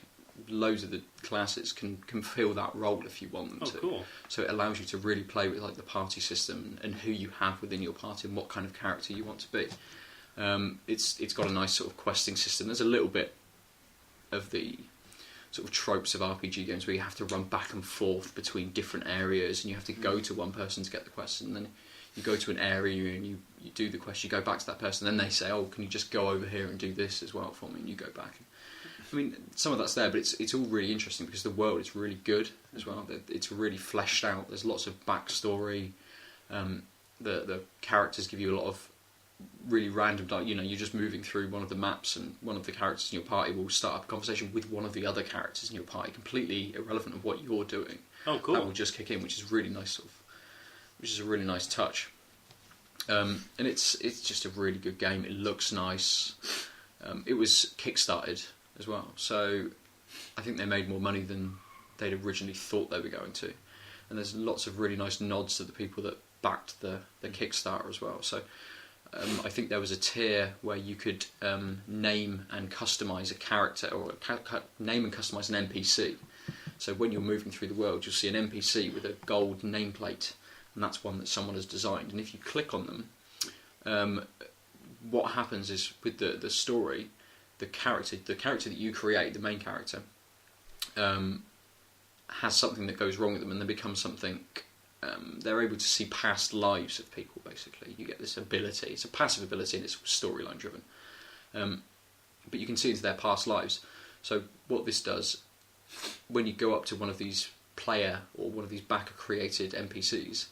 Loads of the classes can fill that role if you want them to. Cool. So it allows you to really play with like the party system and who you have within your party and what kind of character you want to be. It's got a nice sort of questing system. There's a little bit of the sort of tropes of RPG games where you have to run back and forth between different areas and you have to go to one person to get the quest, and then you go to an area and you do the quest, you go back to that person, then they say, oh, can you just go over here and do this as well for me, and you go back. I mean, some of that's there, but it's all really interesting because the world is really good as well. It's really fleshed out. There's lots of backstory. The characters give you a lot of really random, you're just moving through one of the maps and one of the characters in your party will start up a conversation with one of the other characters in your party, completely irrelevant of what you're doing. Oh, cool. That will just kick in, which is really nice, which is a really nice touch. And it's just a really good game. It looks nice. It was kickstarted as well, so I think they made more money than they'd originally thought they were going to. And there's lots of really nice nods to the people that backed the Kickstarter as well. So I think there was a tier where you could name and customise a character, or name and customise an NPC. So when you're moving through the world, you'll see an NPC with a gold nameplate, and that's one that someone has designed. And if you click on them, what happens is with the story, the character that you create, the main character, has something that goes wrong with them, and they become something. They're able to see past lives of people. Basically, you get this ability. It's a passive ability, and it's storyline driven. But you can see into their past lives. So what this does, when you go up to one of these player or one of these backer created NPCs,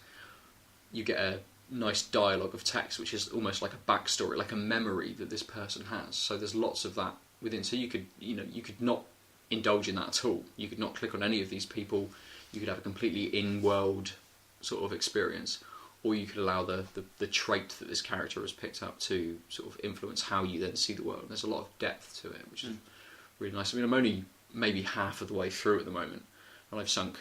you get a nice dialogue of text, which is almost like a backstory, like a memory that this person has. So there's lots of that within. So you could not indulge in that at all. You could not click on any of these people. You could have a completely in-world sort of experience, or you could allow the trait that this character has picked up to sort of influence how you then see the world. And there's a lot of depth to it, which is really nice. I mean, I'm only maybe half of the way through at the moment, and I've sunk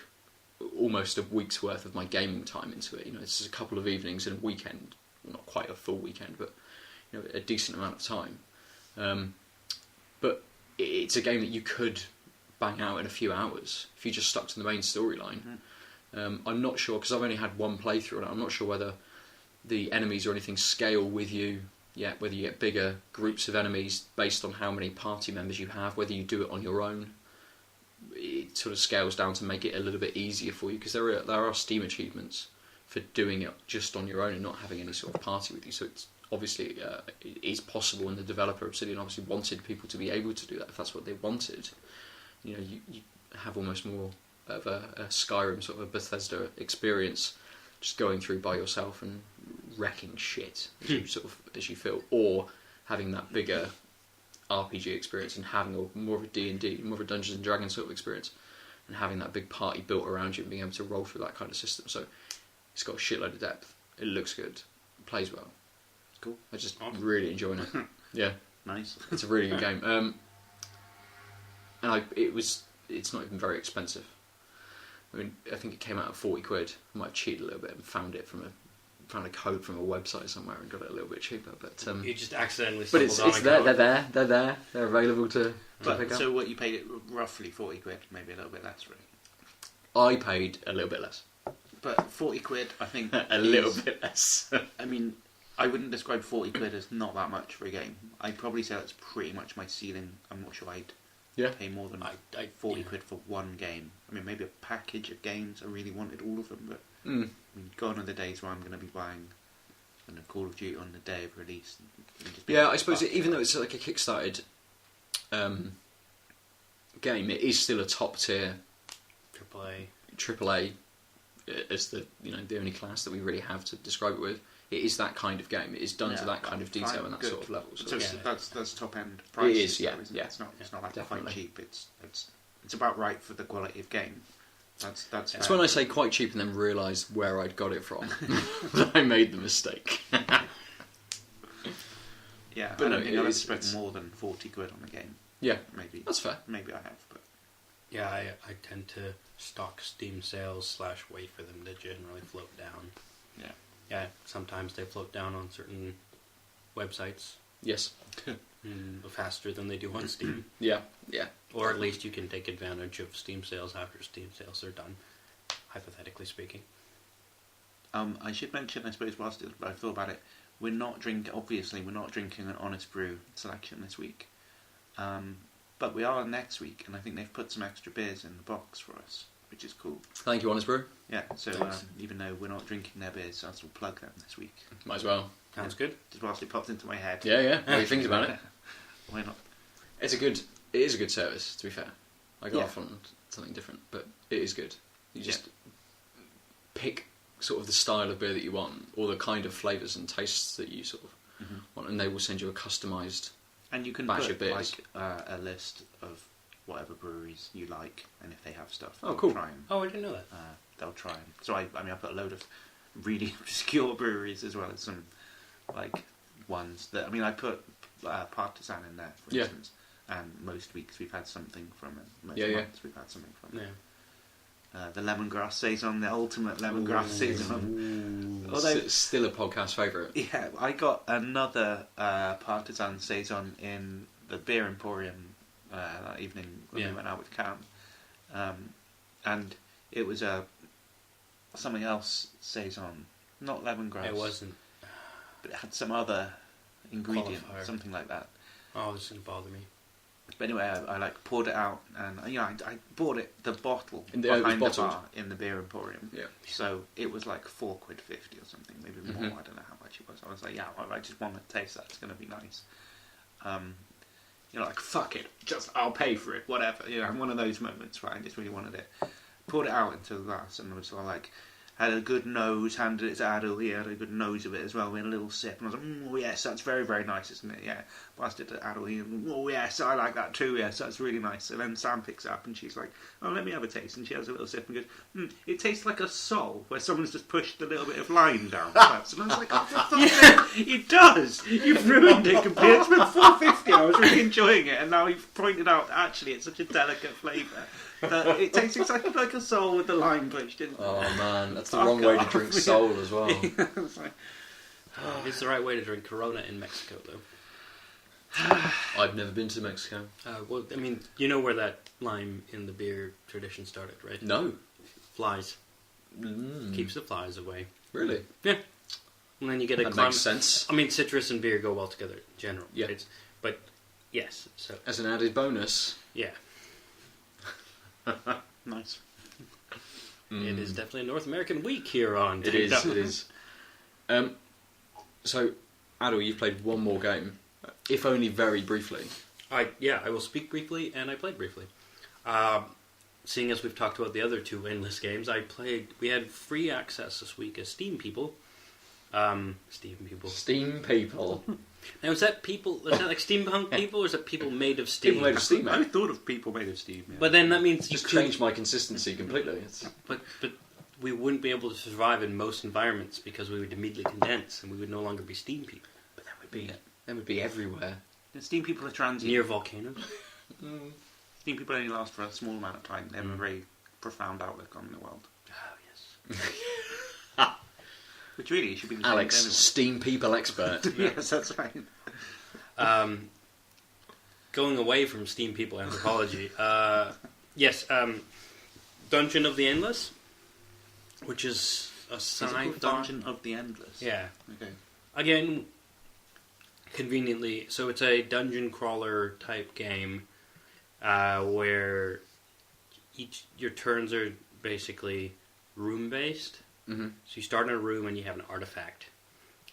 almost a week's worth of my gaming time into it. It's just a couple of evenings and a weekend, not quite a full weekend, but a decent amount of time. But it's a game that you could bang out in a few hours if you just stuck to the main storyline. I'm not sure, because I've only had one playthrough, and I'm not sure whether the enemies or anything scale with you yet, whether you get bigger groups of enemies based on how many party members you have, whether you do it on your own. It sort of scales down to make it a little bit easier for you, because there are Steam achievements for doing it just on your own and not having any sort of party with you. So it's obviously it is possible, and the developer Obsidian obviously wanted people to be able to do that if that's what they wanted. You have almost more of a Skyrim sort of a Bethesda experience, just going through by yourself and wrecking shit as you feel, or having that bigger RPG experience and having more of a D&D, more of a Dungeons and Dragons sort of experience, and having that big party built around you and being able to roll through that kind of system. So it's got a shitload of depth. It looks good. It plays well. Cool. I just really enjoying it. Yeah. Nice. It's a really good game. And it's not even very expensive. I mean, I think it came out at 40 quid. I might have cheated a little bit and found a code from a website somewhere and got it a little bit cheaper. But you just accidentally but stumbled on it's a there. code. They're there. They're available to pick up. So what you paid it roughly 40 quid, maybe a little bit less, really. I paid a little bit less. But 40 quid, I think, little bit less. I mean, I wouldn't describe 40 quid as not that much for a game. I'd probably say that's pretty much my ceiling. I'm not sure I'd pay more than 40 quid for one game. I mean, maybe a package of games. I really wanted all of them, but I mean, gone are the days where I'm going to be buying Call of Duty on the day of release. Yeah, I suppose even though it's like a kickstarted game, it is still a top tier AAA as the only class that we really have to describe it with. It is that kind of game. It is done to that kind of detail and that sort of level. So that's top end price. It is, yeah. It's not like definitely. quite cheap. It's about right for the quality of game. That's when I say quite cheap and then realise where I'd got it from. That I made the mistake. Yeah, but I don't think I've spent more than 40 quid on a game. Yeah, maybe that's fair. Maybe I have, but yeah, I tend to stock Steam sales / wait for them to generally float down. Yeah, sometimes they float down on certain websites. Yes. Faster than they do on Steam. Yeah. Or at least you can take advantage of Steam sales after Steam sales are done, hypothetically speaking. I should mention, I suppose, whilst I thought about it, we're not drinking an Honest Brew selection this week. But we are next week, and I think they've put some extra beers in the box for us. which is cool. Thank you, Honest Brew. Yeah, so Thanks. even though we're not drinking their beers, I'll still plug them this week. Might as well. Sounds good. Just whilst it popped into my head. Yeah. What do you think about it? Why not? It is a good service, to be fair. I go Yeah. off on something different, but it is good. You just pick sort of the style of beer that you want, or the kind of flavours and tastes that you sort of want, and they will send you a customised. And you can batch put of beers. a list of whatever breweries you like, and if they have stuff, Oh, they'll cool. try and, Oh, I didn't know that. they'll try and. So I put a load of really obscure breweries as well as some like ones that I put Partisan in there, for instance, and most weeks we've had something from it. Most months we've had something from it. The lemongrass saison, the ultimate lemongrass saison. Although Still a podcast favourite. yeah, I got another Partisan saison in the beer emporium that evening when we went out with Cam, and it was something else saison, not lemongrass. It wasn't. But it had some other ingredient, Qualifier. something like that. Oh, this didn't bother me. But anyway, I like poured it out, and I bought the bottle It was behind the bottled. bar in the beer emporium. Yeah. So it was like £4.50 or something, maybe more. I don't know how much it was. I was like, yeah, well, I just want to taste that. It's going to be nice. Like fuck it, I'll pay for it, whatever. One of those moments where I just really wanted it. Poured it out into the glass, and I was sort of like, had a good nose, handed it to Aadil, he had a good nose of it as well, we had a little sip, and I was like, oh yes, that's very, very nice, isn't it? Yeah. Passed it to Aadil, he oh yes, I like that too, yes, that's really nice. And then Sam picks it up, and she's like, oh, let me have a taste, and she has a little sip, and goes, it tastes like a sol, where someone's just pushed a little bit of lime down the pipes. And I was like, oh, for fuck's sake, it does! You've ruined it completely. It's been £4.50, I was really enjoying it, and now you've pointed out, actually, it's such a delicate flavour. It tastes exactly like a sol with the lime pushed in. Oh man, that's the wrong way to drink Sol as well. It's like, It's the right way to drink Corona in Mexico, though. I've never been to Mexico. Well, you know where that lime in the beer tradition started, right? No. Flies. Keeps the flies away. Really? Yeah. And then you get a That makes sense. citrus and beer go well together in general. Yeah. But yes, so As an added bonus. yeah, nice. it is definitely a North American week here on. It is. So, Aadil, you've played one more game, if only very briefly. I will speak briefly, and I played briefly. Seeing as we've talked about the other two endless games, we had free access this week as Steam people. Steam people. Now, is that like steampunk people, or is that people made of steam? People made of steam, I mate. thought of people made of steam. Yeah. But then that means Just changed my consistency completely. But we wouldn't be able to survive in most environments because we would immediately condense, and we would no longer be steam people. But that would be everywhere. The steam people are transient. Near volcanoes. Steam people only last for a small amount of time. They have a very profound outlook on the world. Oh, yes. Which really should be the same Alex, to everyone. steam people expert. Yes, that's right. Going away from steam people anthropology, yes, Dungeon of the Endless, which is a Is it sci-fi called Dungeon of the Endless? Yeah. Okay. Again, conveniently, so it's a dungeon crawler type game where your turns are basically room based. Mm-hmm. So you start in a room and you have an artifact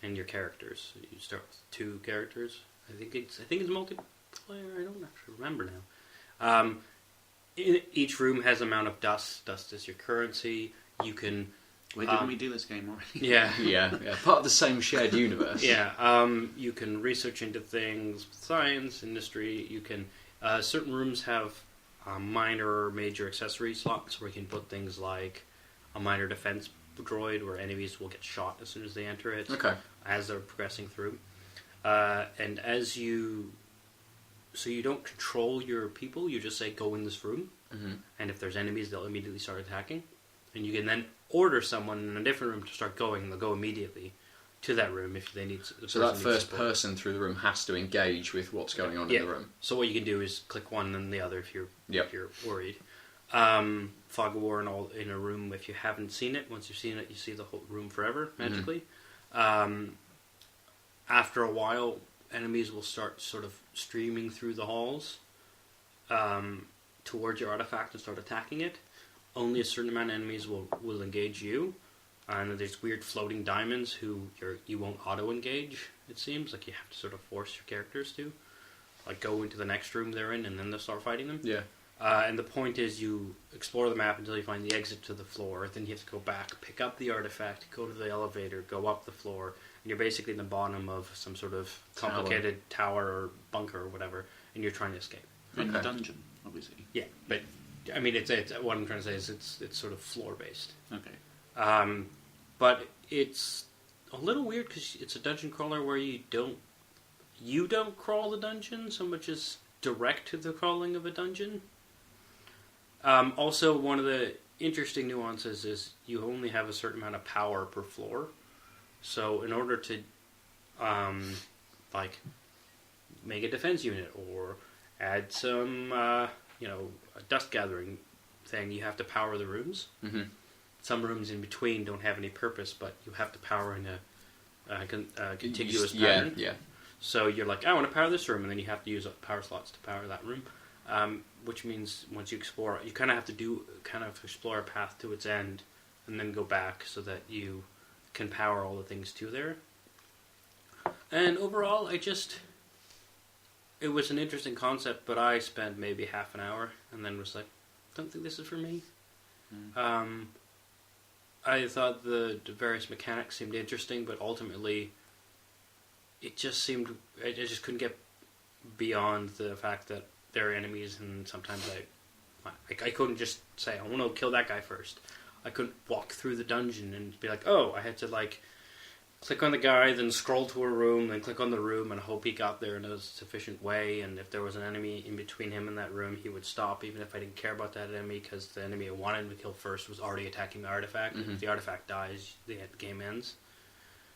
and your characters. You start with 2 characters. I think it's multiplayer. I don't actually remember now. Each room has an amount of dust. Dust is your currency. You can. Wait, didn't we do this game already? Yeah. yeah. Part of the same shared universe. Yeah. You can research into things, science, industry. You can. Certain rooms have minor or major accessory slots where you can put things like a minor defense droid where enemies will get shot as soon as they enter it. Okay. As they're progressing through. And as you... So you don't control your people, you just say, go in this room. Mm-hmm. And if there's enemies, they'll immediately start attacking. And you can then order someone in a different room to start going, and they'll go immediately to that room if they need... So that first person through the room has to engage with what's going on in the room. So what you can do is click one and the other if you're worried. Fog of War in a room if you haven't seen it. Once you've seen it, you see the whole room forever, magically. After a while, enemies will start sort of streaming through the halls towards your artifact and start attacking it. only a certain amount of enemies will engage you. And there's weird floating diamonds who you won't auto-engage, it seems. Like, you have to sort of force your characters to. Like, go into the next room they're in, and then they'll start fighting them. Yeah. And the point is you explore the map until you find the exit to the floor. Then you have to go back, pick up the artifact, go to the elevator, go up the floor. And you're basically in the bottom of some sort of complicated tower or bunker or whatever. And you're trying to escape. In the dungeon, obviously. Yeah, but, I mean, it's what I'm trying to say is it's sort of floor-based. Okay. But it's a little weird because it's a dungeon crawler where you don't crawl the dungeon so much as direct to the crawling of a dungeon. Also, one of the interesting nuances is you only have a certain amount of power per floor. So in order to make a defense unit or add some a dust gathering thing, you have to power the rooms. Mm-hmm. Some rooms in between don't have any purpose, but you have to power in a contiguous pattern. Yeah. So you're like, I want to power this room, and then you have to use up power slots to power that room. Which means once you explore, you kind of have to explore a path to its end, and then go back so that you can power all the things to there. And overall, it was an interesting concept, but I spent maybe half an hour, and then was like, don't think this is for me. I thought the various mechanics seemed interesting, but ultimately, I just couldn't get beyond the fact that there are enemies, and sometimes I couldn't just say, I want to kill that guy first. I couldn't walk through the dungeon and be like, oh, I had to click on the guy, then scroll to a room, then click on the room and hope he got there in a sufficient way, and if there was an enemy in between him and that room, he would stop, even if I didn't care about that enemy, because the enemy I wanted him to kill first was already attacking the artifact. Mm-hmm. If the artifact dies, the game ends.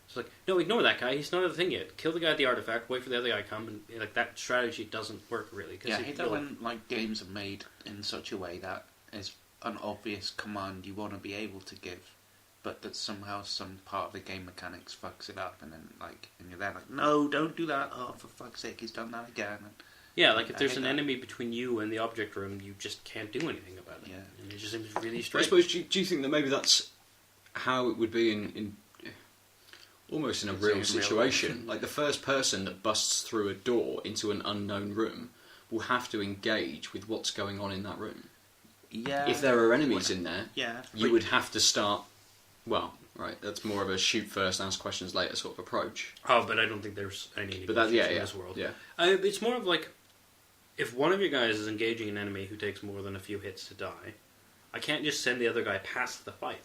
So no, ignore that guy, he's not at the thing yet. Kill the guy at the artifact, wait for the other guy to come, and that strategy doesn't work really. I hate that when games are made in such a way that is an obvious command you want to be able to give, but that somehow some part of the game mechanics fucks it up, and then and you're there no, don't do that. Oh, for fuck's sake, he's done that again. And if there's an enemy between you and the object room, you just can't do anything about it. Yeah, and it just seems really I strange. suppose. Do you think that maybe that's how it would be in almost in a real situation? Like the first person that busts through a door into an unknown room will have to engage with what's going on in that room. Yeah. If there are enemies in there, you would have to start. Well, right, that's more of a shoot first, ask questions later sort of approach. Oh, but I don't think there's any in this world. Yeah. It's more of if one of you guys is engaging an enemy who takes more than a few hits to die, I can't just send the other guy past the fight.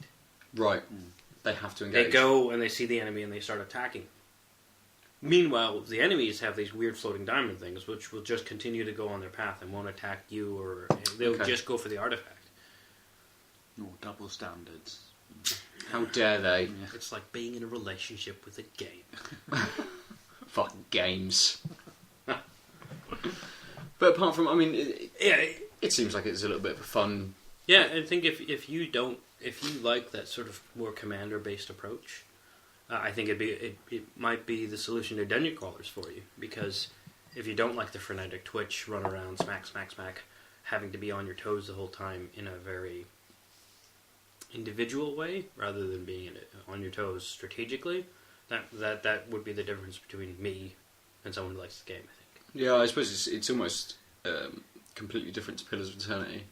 Right. They have to engage. They go and they see the enemy and they start attacking. Meanwhile, the enemies have these weird floating diamond things, which will just continue to go on their path and won't attack you, or they'll just go for the artifact. Oh, double standards. How dare they? Yeah. It's like being in a relationship with a game. Fucking games. But apart from, it seems like it's a little bit of a fun. Yeah, I think if you like that sort of more commander-based approach, I think it might be the solution to dungeon crawlers for you. Because if you don't like the frenetic twitch, run around, smack, having to be on your toes the whole time in a very individual way, rather than being on your toes strategically, that would be the difference between me and someone who likes the game, I think. Yeah, I suppose it's almost completely different to Pillars of Eternity.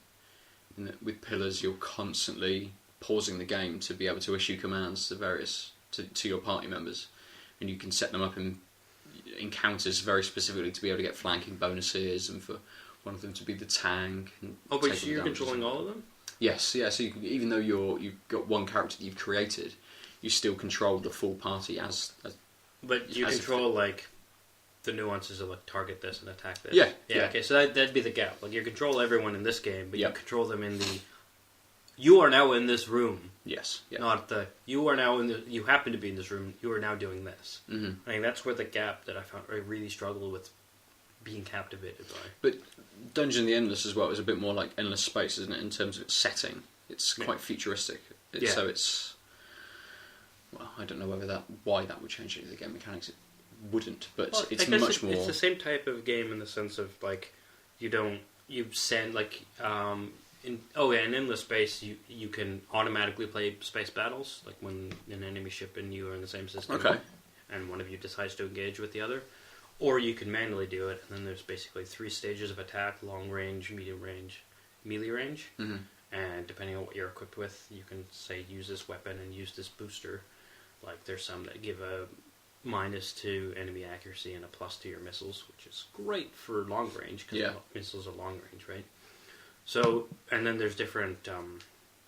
In that with Pillars, you're constantly pausing the game to be able to issue commands to your party members, and you can set them up in encounters very specifically to be able to get flanking bonuses, and for one of them to be the tank. Oh, but you're controlling all of them? Yes, yeah. So even though you've got one character that you've created, you still control the full party as. But you control the nuances of target this and attack this. Yeah. Okay, so that'd be the gap. You control everyone in this game, but you control them in the. You are now in this room. Yes. Yeah. Not the. You are now in the. You happen to be in this room. You are now doing this. Mm-hmm. I think that's where the gap that I found I really struggled with being captivated by. But Dungeon the Endless as well is a bit more like Endless Space, isn't it? In terms of its setting, it's quite futuristic. So it's. Well, I don't know why that would change any of the game mechanics. It wouldn't, but it's much more. It's the same type of game in the sense of you send in Endless Space, you can automatically play space battles, like when an enemy ship and you are in the same system, Okay. and one of you decides to engage with the other, or you can manually do it. And then there's basically 3 stages of attack: long range, medium range, melee range. Mm-hmm. And depending on what you're equipped with, you can say use this weapon and use this booster. Like there's some that give a -2 enemy accuracy and a +2 to your missiles, which is great for long range because missiles are long range, right? So, and then there's different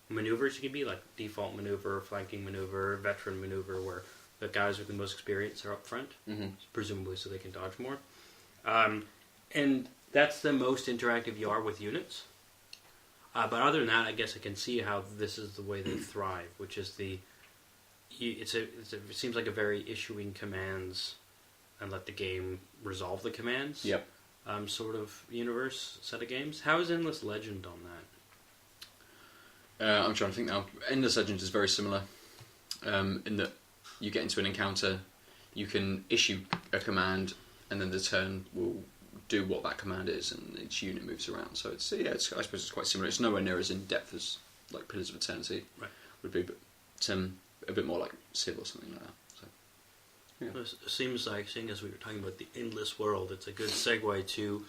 maneuvers you can be, like default maneuver, flanking maneuver, veteran maneuver, where the guys with the most experience are up front, presumably so they can dodge more. And that's the most interactive you are with units. But other than that, I guess I can see how this is the way they thrive, which is it seems like a very issuing commands and let the game resolve the commands sort of universe set of games. How is Endless Legend on that? I'm trying to think now. Endless Legend is very similar in that you get into an encounter, you can issue a command, and then the turn will do what that command is, and each unit moves around. So I suppose it's quite similar. It's nowhere near as in depth as like Pillars of Eternity would be, but a bit more like Civ or something like that. So, yeah. Well, it seems like, seeing as we were talking about the endless world, it's a good segue to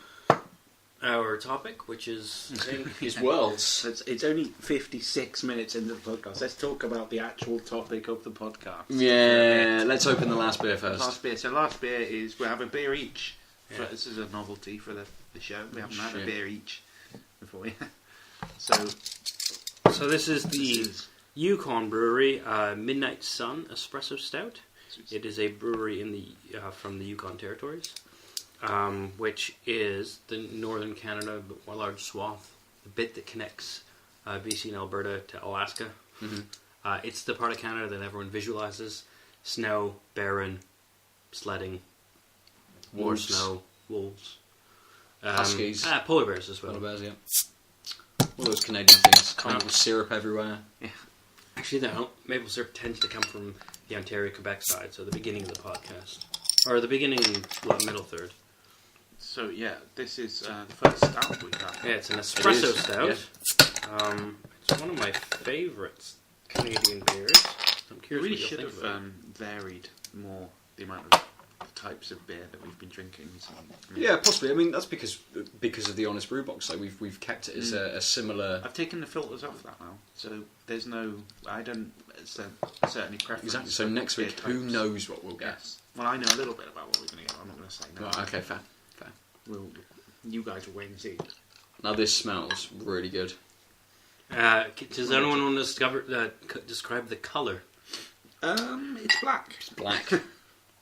our topic, which is is worlds. It's only 56 minutes into the podcast. Let's talk about the actual topic of the podcast. Yeah, let's open the last beer first. Last beer. So last beer is we have a beer each. Yeah. This is a novelty for the show. We haven't had a beer each before. So this is the Yukon Brewery Midnight Sun Espresso Stout. It is a brewery in the from the Yukon territories, which is the northern Canada, a large swath, the bit that connects BC and Alberta to Alaska. Mm-hmm. It's the part of Canada that everyone visualizes: snow, barren, sledding, more snow, wolves, huskies, polar bears as well. Polar bears, yeah. All those Canadian things. Maple syrup everywhere. Yeah. Actually, no. Maple syrup tends to come from the Ontario, Quebec side, so the beginning of the podcast. Or the beginning, middle third. So, yeah, this is the first stout we have. Yeah, it's an espresso stout. Yeah. It's one of my favourite Canadian beers. I'm curious we what should you'll have think about it. varied more the amount of types of beer that we've been drinking recently. Yeah, possibly. I mean, that's because of the Honest Brew Box. Like we've kept it as a similar. I've taken the filters off that now, so there's no. I don't certainly preference. Exactly. So next week, who knows what we'll get? Yes. Well, I know a little bit about what we're going to get. I'm not going to say no. Right, okay, fair. You guys will wait and see. Now this smells really good. Does anyone want to describe the colour? It's black. It's black.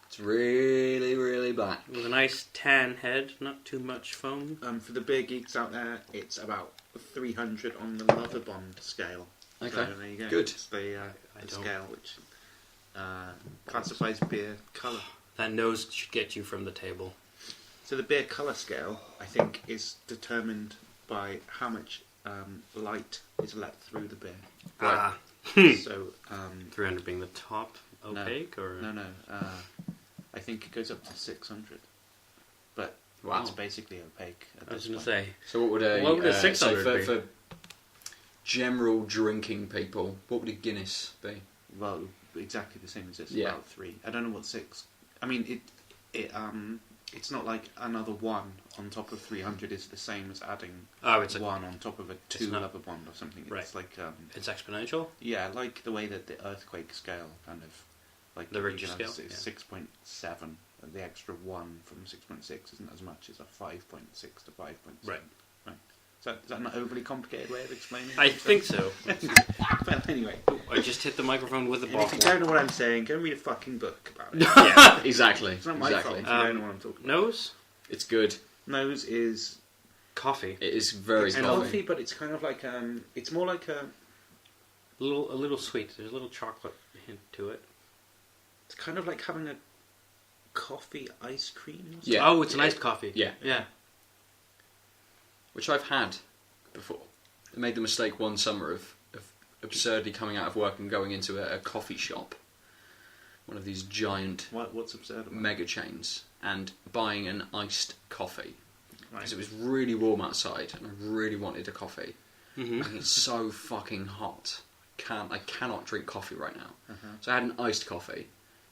It's really, really black. With a nice tan head, not too much foam. For the beer geeks out there, it's about 300 on the Loverbond scale. Okay, so there you go. Good. It's the scale which classifies beer colour. That nose should get you from the table. So the beer colour scale, I think, is determined by how much light is let through the beer. Right. So 300 being the top opaque, No. I think it goes up to 600, but it's basically opaque. I was going to say. So what would a 600 be? For general drinking people, what would a Guinness be? Well, exactly the same as this. Yeah. About 3. I don't know what 6. I mean, it's not like another 1 on top of 300 is the same as adding 1 on top of a 2 level bond or something. It's like it's exponential. Yeah, like the way that the earthquake scale kind of like the Richter scale. 6.7. The extra 1 from 6.6 isn't as much as a 5.6 to 5.7. Right. Is that an overly complicated way of explaining it? I think so. But anyway. I just hit the microphone with a And bottle. if you don't know what I'm saying, go read a fucking book about it. Yeah, exactly. It's not my fault if you don't know what I'm talking about. Nose? It's good. Nose is coffee. It is very coffee, but it's kind of like it's more like a little sweet. There's a little chocolate hint to it. It's kind of like having a coffee ice cream. Yeah. Oh, it's an iced coffee. Yeah. Yeah. Which I've had before. I made the mistake one summer of absurdly coming out of work and going into a coffee shop, one of these giant what's absurd about mega chains, and buying an iced coffee because Right. it was really warm outside and I really wanted a coffee. Like, it's so fucking hot. I cannot drink coffee right now. So I had an iced coffee.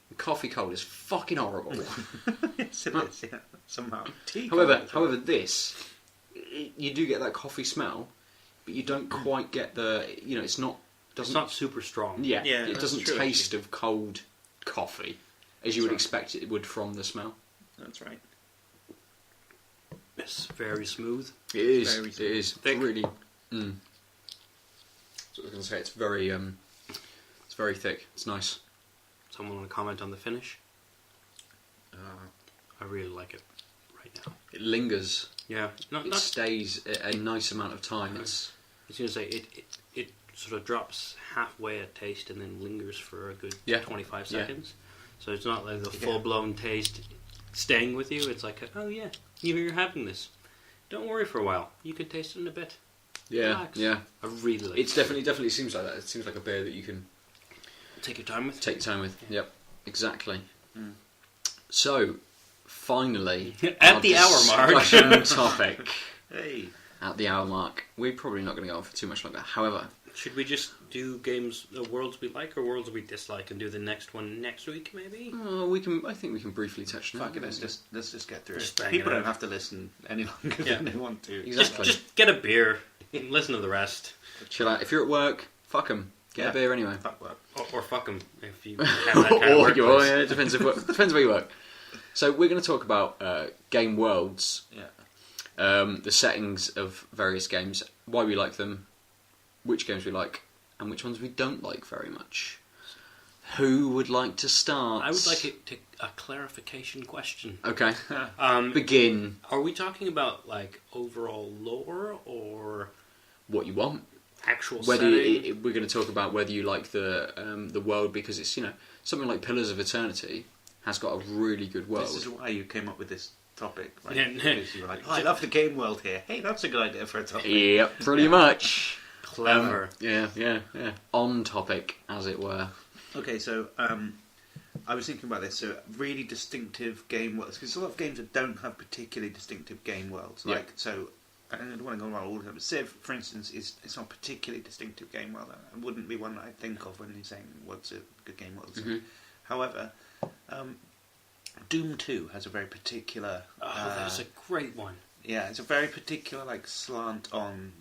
And coffee cold is fucking horrible. Yes, it is. Yeah, somehow. However, this you do get that coffee smell, but you don't quite get the. It's not. It's not super strong. Yeah, Yeah, it doesn't true, taste of cold coffee as you would expect it would from the smell. That's right. It's very smooth. It is. Very It is thick. really. So I was going to say it's very thick. It's nice. Someone want to comment on the finish? I really like it right now. It lingers. Yeah, It stays a nice amount of time. It's. I was going to say it sort of drops halfway at taste and then lingers for a good 25 seconds. So it's not like the full blown taste staying with you. It's like, oh yeah, you're having this. Don't worry for a while. You can taste it in a bit. Yeah, Relax. yeah. I really like It's definitely seems like that. It seems like a beer that you can take your time with. take your time with. Yep, exactly. Mm. So, finally, At our the hour mark. discussion topic. Hey. At the hour mark, we're probably not going to go on for too much longer. However, Should we just do games, worlds we like or worlds we dislike, and do the next one next week, maybe? we can. I think we can briefly touch on Fuck it, it. let's just get through Just it. bang People it don't out. have to listen any longer Yeah. than they want to. Exactly. Just get a beer and listen to the rest. Chill out. If you're at work, fuck them. Get Yeah. a beer anyway. Fuck work. Or fuck them if you have that kind of workplace. Yeah, it depends where you work. So we're going to talk about game worlds. Yeah. The settings of various games, why we like them, which games we like, and which ones we don't like very much. Who would like to start? I would like a clarification question. Okay. Um, Begin Are we talking about like overall lore or what you want. actual Whether setting? we're going to talk about whether you like the world because it's something like Pillars of Eternity has got a really good world. This is why you came up with this topic, right? Yeah. Because you were like, I love the game world here. Hey, that's a good idea for a topic. Yep, pretty much. Clever. Yeah. On topic, as it were. Okay, so I was thinking about this. So really distinctive game worlds, because a lot of games that don't have particularly distinctive game worlds. Yeah. Like so, I don't want to go around all of them. But Civ, for instance, it's not a particularly distinctive game world. It wouldn't be one that I think of when you're saying what's a good game world. Mhm. However, Doom 2 has a very particular. Oh, that's a great one. Yeah, it's a very particular slant on.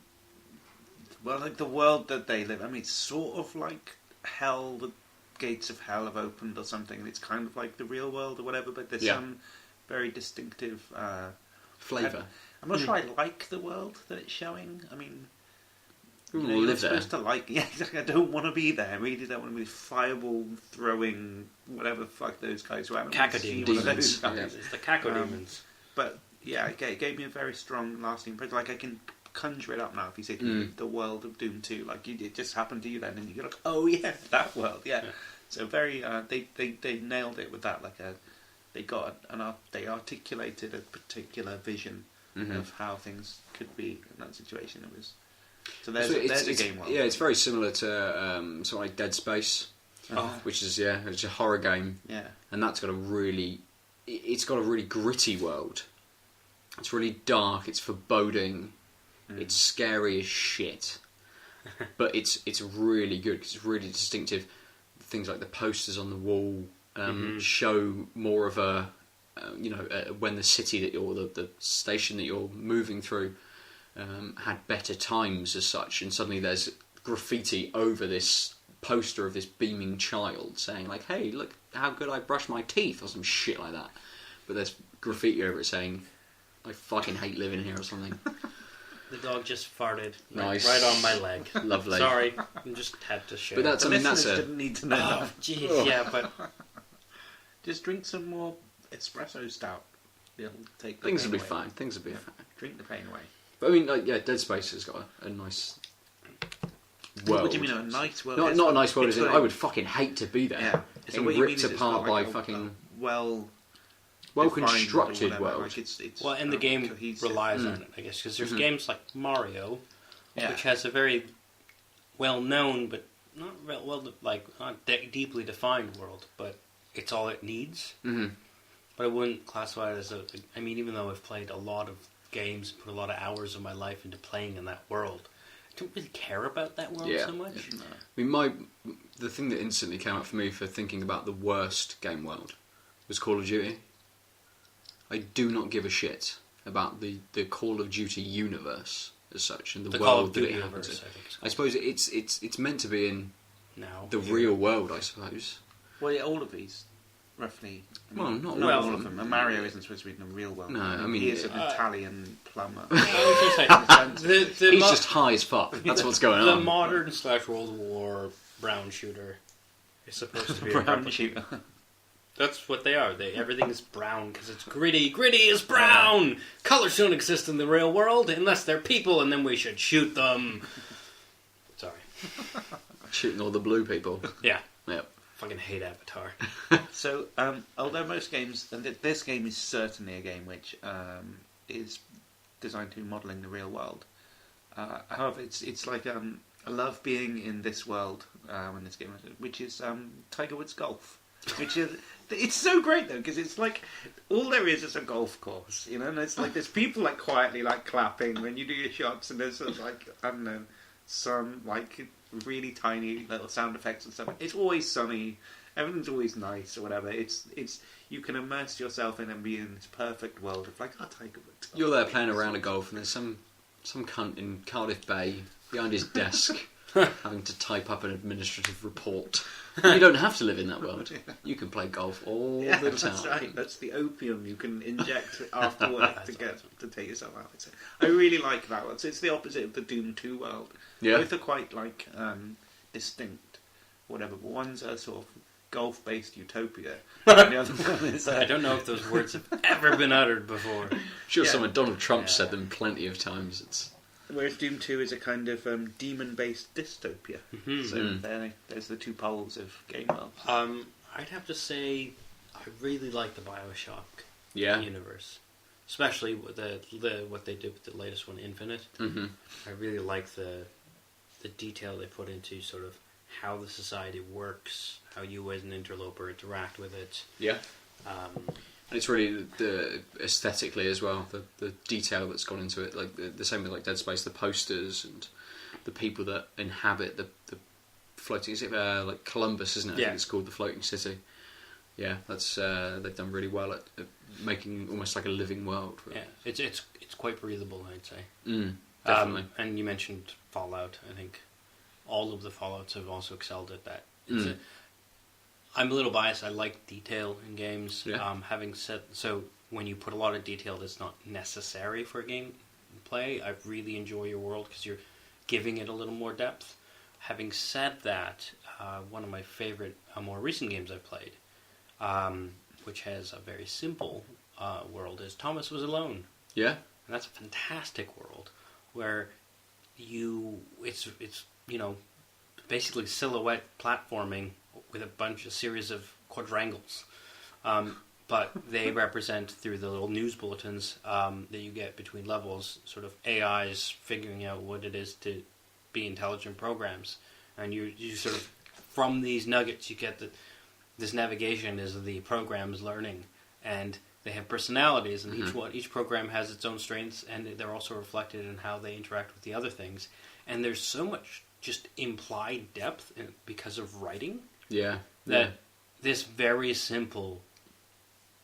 Well, like the world that they live. I mean, it's sort of like hell. The gates of hell have opened or something. It's kind of like the real world or whatever. But there's some very distinctive Flavour. I'm not sure I like the world that it's showing. I mean, Who will you're live there? supposed to like. Yeah, exactly. I don't want to be there. I really don't want to be fireball throwing whatever the fuck those guys were. Cacodemons. Demons, yeah. It's the cacodemons. But yeah, it gave me a very strong, lasting impression. Like I can conjure it up now. If you say to me, the world of Doom 2, like it just happened to you then, and you're like, oh yeah, that world, yeah. So very, they nailed it with that. They articulated a particular vision of how things could be in that situation. It was. So there's a game world. Yeah, it's very similar to something like Dead Space, which is it's a horror game, Yeah. and that's got it's got a really gritty world. It's really dark. It's foreboding. It's scary as shit, but it's really good 'cause it's really distinctive. Things like the posters on the wall show more of a when the city that you're the station that you're moving through had better times as such, and suddenly there's graffiti over this poster of this beaming child saying like, hey, look how good I brush my teeth, or some shit like that, but there's graffiti over it saying I fucking hate living here or something. The dog just farted Nice. right on my leg. Lovely. Sorry, I just had to share. But that's The I mean that's listeners a didn't need to know Oh, that. jeez, yeah, but Just drink some more espresso stout. It'll take the things pain will be away. fine. Things will be fine. Drink the pain away. But I mean, Dead Space has got a nice world. What do you mean a nice world? Not a nice world, It's as in got I would fucking hate to be there. Yeah. So Getting what you mean ripped is it's apart got like by a fucking well constructed defined or whatever. world. Like it's well, and the game cohesive. relies on it, I guess, because there's games like Mario, Yeah. which has a very well-known but not deeply defined world, but it's all it needs. Mhm. But I wouldn't classify it as even though I've played a lot of games, put a lot of hours of my life into playing in that world, it don't really care about that world so much. Yeah. I mean, the thing that instantly came up for me for thinking about the worst game world was Call of Duty. I do not give a shit about the Call of Duty universe as such and the world that it happens in. I suppose it's meant to be in the real world, I suppose. Well, yeah, all of these, roughly. Well, not all of them. And Mario isn't supposed to be in the real world. No, I mean... He is an Italian plumber. He's just high as fuck. That's what's going on. The modern / World War brown shooter is supposed to be a brown shooter. That's what they are. Everything is brown because it's gritty. Gritty is brown! Colors don't exist in the real world unless they're people, and then we should shoot them. Sorry. Shooting all the blue people. Yeah. Yep. Fucking hate Avatar. So, although most games, and this game is certainly a game which is designed to be modelling the real world. However, it's like I love being in this world when this game, which is Tiger Woods Golf, which is it's so great though because it's like all there is a golf course, you know, and it's like there's people like quietly like clapping when you do your shots, and there's sort of like I don't know some like really tiny little sound effects and stuff. It's always sunny, everything's always nice or whatever. It's you can immerse yourself in and be in this perfect world of like Tiger Woods. You're there playing around a golf, and there's some cunt in Cardiff Bay behind his desk having to type up an administrative report. You don't have to live in that world. You can play golf all the time. That's right. That's the opium you can inject after work to take yourself out. I really like that one. So it's the opposite of the Doom 2 world. Yeah. Both are quite like distinct, whatever. But one's a sort of golf-based utopia. And the other one is, I don't know if those words have ever been uttered before. Sure, someone Donald Trump said them plenty of times. Whereas Doom 2 is a kind of demon-based dystopia. So there's the two poles of game world. I'd have to say I really like the BioShock universe. Especially with the what they did with the latest one, Infinite. Mm-hmm. I really like the detail they put into sort of how the society works, how you as an interloper interact with it. Yeah. And it's really the aesthetically as well, the detail that's gone into it, like the same with like Dead Space, the posters and the people that inhabit the floating. Is it like Columbus, isn't it? Yeah. I think it's called the floating city. Yeah, that's they've done really well at making almost like a living world. Yeah, it's quite breathable, I'd say. Definitely. And you mentioned Fallout. I think all of the Fallouts have also excelled at that. I'm a little biased. I like detail in games. Yeah. Having said so, when you put a lot of detail that's not necessary for a game play, I really enjoy your world because you're giving it a little more depth. Having said that, one of my favorite more recent games I've played, which has a very simple world, is Thomas Was Alone. Yeah. And that's a fantastic world where it's basically silhouette platforming with a series of quadrangles. But they represent, through the little news bulletins that you get between levels, sort of AIs figuring out what it is to be intelligent programs. And you sort of, from these nuggets, you get that this navigation is the program's learning. And they have personalities, and each program has its own strengths, and they're also reflected in how they interact with the other things. And there's so much just implied depth because of writing. Yeah. That this very simple,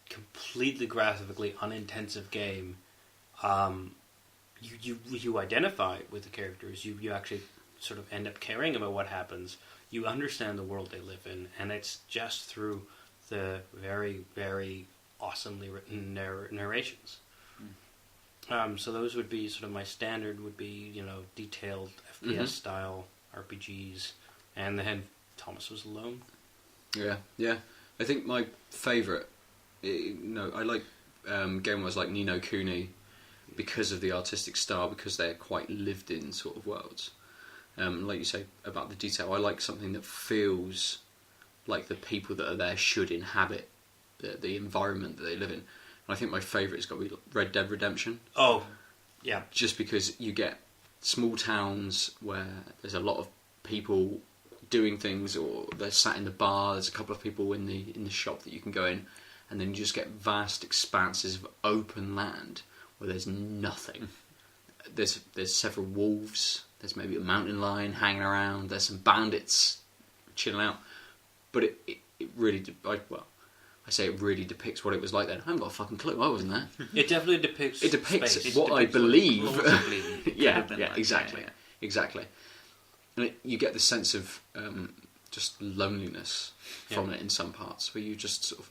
completely graphically unintensive game, you identify with the characters. You actually sort of end up caring about what happens. You understand the world they live in, and it's just through the very, very awesomely written narrations. So those would be sort of my standard. Would be detailed FPS style RPGs, and then Thomas Was Alone. Yeah. I think my favourite, I like game-wise like Ni no Kuni because of the artistic style, because they're quite lived-in sort of worlds. Like you say about the detail, I like something that feels like the people that are there should inhabit the environment that they live in. And I think my favourite has got to be Red Dead Redemption. Oh, yeah. Just because you get small towns where there's a lot of people doing things, or they're sat in the bar, there's a couple of people in the shop that you can go in, and then you just get vast expanses of open land where there's nothing. There's several wolves, There's maybe a mountain lion hanging around. There's some bandits chilling out. But it really, I say it really depicts what it was like then. I haven't got a fucking clue. I wasn't there. It definitely depicts. It depicts space. what I believe. Yeah, like, exactly, exactly. And you get this sense of just loneliness from it in some parts, where you just sort of,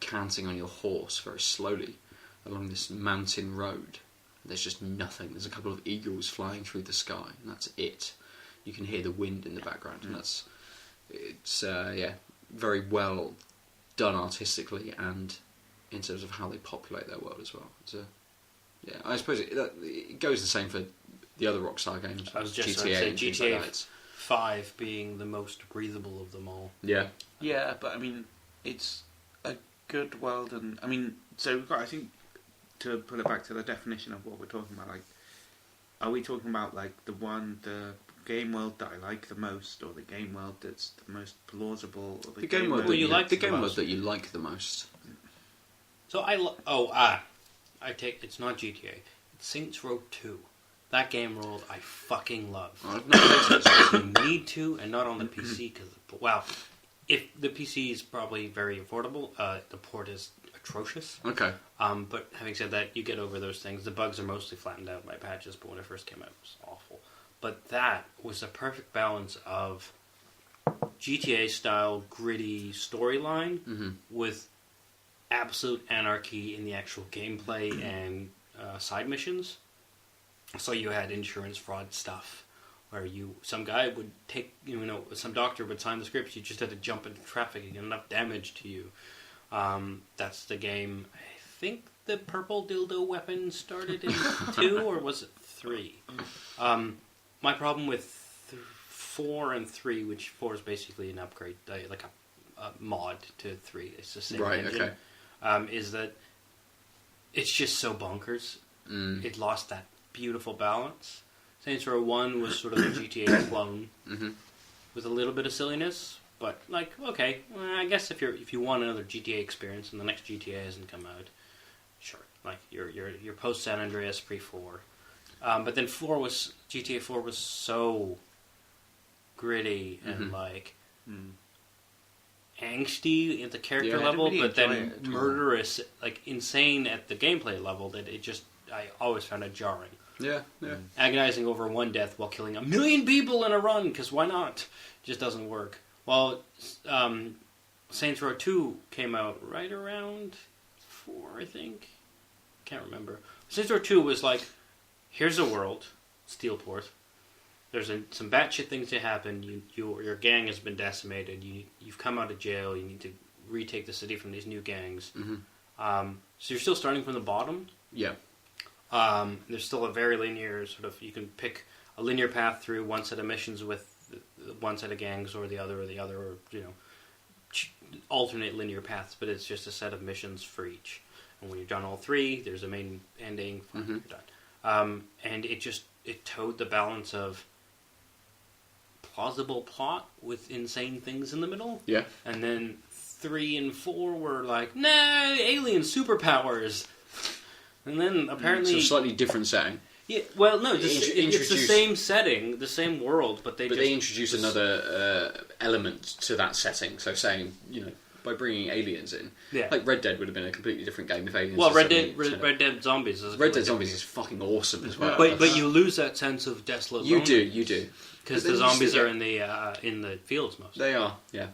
canting on your horse very slowly along this mountain road. There's just nothing. There's a couple of eagles flying through the sky, and that's it. You can hear the wind in the background, and it's very well done artistically and in terms of how they populate their world as well. So, I suppose it goes the same for the other Rockstar games. I was just GTA, going to say GTA 5 being the most breathable of them all. Yeah. Yeah, but I mean, it's a good world, and I mean, so we've got, I think, to pull it back to the definition of what we're talking about, like, are we talking about like the game world that I like the most, or the game world that's the most plausible, or the game world that you like the the game world most? that you like the most? So I take it's not GTA. It's Saints Row 2. That game world I fucking love. I've not played it. You need to, and not on the PC because if the PC is probably very affordable, the port is atrocious. Okay. But having said that, you get over those things. The bugs are mostly flattened out by patches, but when it first came out, it was awful. But that was the perfect balance of GTA-style gritty storyline with absolute anarchy in the actual gameplay and side missions. So you had insurance fraud stuff where some guy would take, some doctor would sign the scripts. You just had to jump into traffic and get enough damage to you. That's the game. I think the purple dildo weapon started in 2, or was it 3? My problem with 4 and 3, which 4 is basically an upgrade, like a mod to 3. It's the same engine. Okay. Is that it's just so bonkers. It lost that beautiful balance. Saints Row 1 was sort of a GTA clone with a little bit of silliness, but like, okay, I guess if you want another GTA experience and the next GTA hasn't come out, sure, like you're post San Andreas, pre 4. But then GTA 4 was so gritty and like angsty at the character level, really but then enjoy it. murderous, like insane at the gameplay level, that I always found it jarring. Yeah. Agonizing over one death while killing 1 million people in a run, because why not? Just doesn't work. Well, Saints Row 2 came out right around 4, I think. Can't remember. Saints Row 2 was like, here's a world, Steelport. There's some batshit things that happen. Your gang has been decimated. You've come out of jail. You need to retake the city from these new gangs. So you're still starting from the bottom. Yeah. There's still a very linear sort of. You can pick a linear path through one set of missions with one set of gangs or the other, or alternate linear paths. But it's just a set of missions for each. And when you've done all 3, there's a main ending. You're done. And it towed the balance of plausible plot with insane things in the middle. Yeah. And then 3 and 4 were like, nah, alien superpowers. And then apparently... It's a slightly different setting. Yeah, well, no, it's the same setting, the same world, but they introduce another element to that setting. So saying, by bringing aliens in, like Red Dead would have been a completely different game if aliens. Well, Red Dead Zombies is Red Dead Zombies is fucking awesome as well. But you lose that sense of desolate. You do, because the zombies are in the fields mostly. They are, yeah.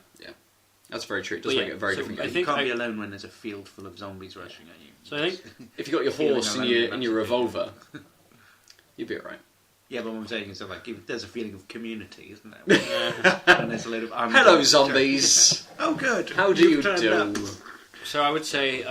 That's very true. It does make it a very different game. You can't be alone when there's a field full of zombies rushing at you. So I think if you got your horse and your revolver, you'd be alright. Yeah, but what I'm saying is that there's a feeling of community, isn't there? And there's a little hello, zombies. Oh, good. How do you do? So I would say,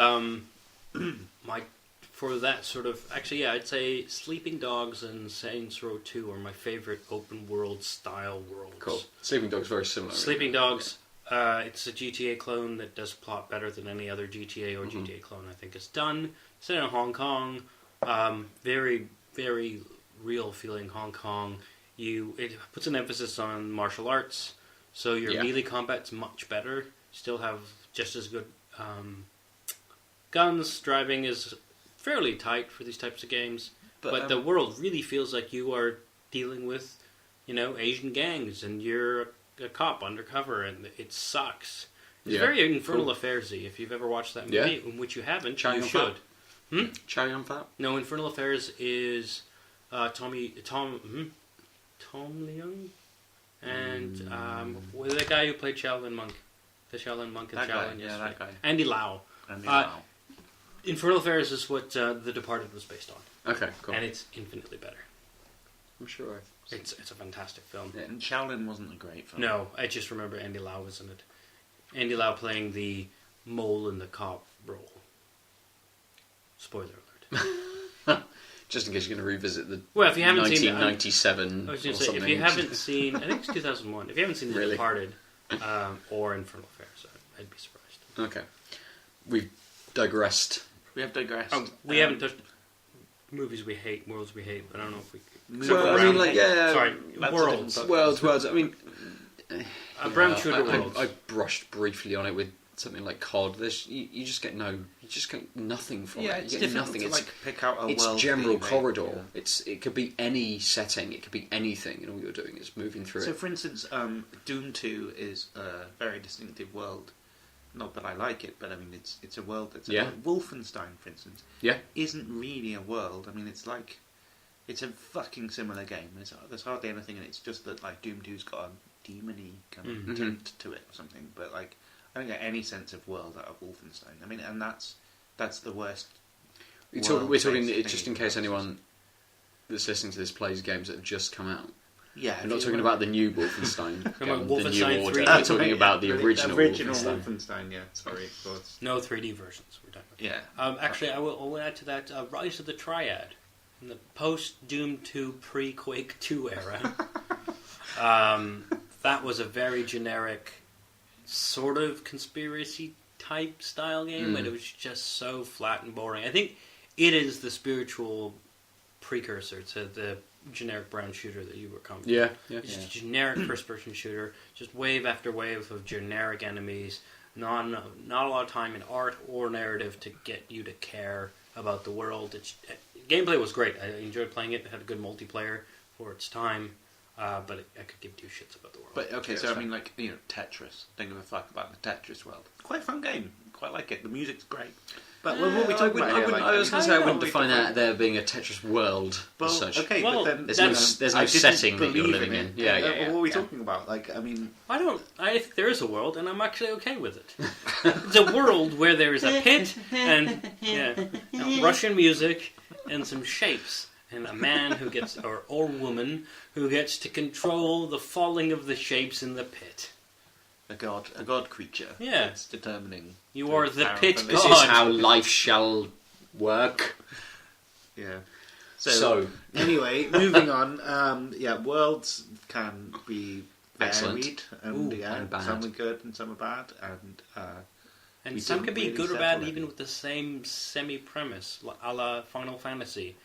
for that sort of... Actually, I'd say Sleeping Dogs and Saints Row 2 are my favorite open world style worlds. Cool. Sleeping Dogs very similar. Sleeping Dogs, it's a GTA clone that does plot better than any other GTA or GTA clone I think has done. Set in Hong Kong, very, very real feeling Hong Kong. It puts an emphasis on martial arts, so your melee combat's much better. Still have just as good guns. Driving is fairly tight for these types of games, but the world really feels like you are dealing with, Asian gangs, and you're a cop undercover, and it sucks. It's very Infernal Affairs-y. If you've ever watched that movie, in which you haven't, you should. Cherry on Fat? No, Infernal Affairs is Tom Leung, and the guy who played Shaolin Monk, the Shaolin Monk in Shaolin. Yeah, that guy. Andy Lau. Infernal Affairs is what The Departed was based on. Okay, cool. And it's infinitely better. I'm sure. It's a fantastic film. Yeah, and Shaolin wasn't a great film. No, I just remember Andy Lau was in it. Andy Lau playing the mole in the cop role. Spoiler alert. Just in case you're going to revisit the if you haven't 1997 seen, I was going or to say, something. if you haven't seen, I think it's 2001. If you haven't seen The Departed or Infernal Affairs, I'd be surprised. Okay, we've digressed. We have digressed. We haven't touched movies we hate, worlds we hate, but I don't know if we could. Well, I mean, Sorry, worlds. I mean, A brown shooter world. I brushed briefly on it with something like COD. You just get nothing from it. It's you get difficult nothing. to pick out a it's world general theme, corridor. Yeah. It could be any setting. It could be anything, and all you're doing is moving through So, it. for instance, Doom 2 is a very distinctive world. Not that I like it, but I mean, it's a world that's... Wolfenstein, for instance, isn't really a world. I mean, it's a fucking similar game. There's hardly anything in it. It's just that, Doom 2's got a demon-y kind of tint to it or something. But, I don't get any sense of world out of Wolfenstein. I mean, and that's the worst. We're talking just in case anyone that's listening to this plays games that have just come out. Yeah, I'm not talking about the new Wolfenstein, the new Wolfenstein order. 3D. I'm talking about the original Wolfenstein. Yeah, sorry, of course. No 3D versions. We're done. Yeah. Actually, I will add to that Rise of the Triad, in the post Doom 2, pre Quake 2 era. That was a very generic, sort of conspiracy type style game, and it was just so flat and boring. I think it is the spiritual precursor to the generic brown shooter that you were coming from. It's just a generic first-person shooter, just wave after wave of generic enemies, not a lot of time in art or narrative to get you to care about the world. Gameplay was great. I enjoyed playing it. It had a good multiplayer for its time, but I could give two shits about the world. But okay, so I mean, Tetris. Don't give a fuck about the Tetris world. Quite a fun game. Quite like it. The music's great. But what are we talking about here? I was going to say I wouldn't define that there being a Tetris world as such. Okay, but then there's no setting that you're living in. Yeah. What are we talking about? I think there is a world, and I'm actually okay with it. It's a world where there is a pit and Russian music and some shapes, and a man who gets or woman who gets to control the falling of the shapes in the pit. A god creature. Yeah. It's determining. You are the pit god. This is how life shall work. Yeah. So anyway, moving on. Worlds can be varied, and and bad. Some are good and some are bad, and some can be good or bad even with the same semi-premise, a la Final Fantasy,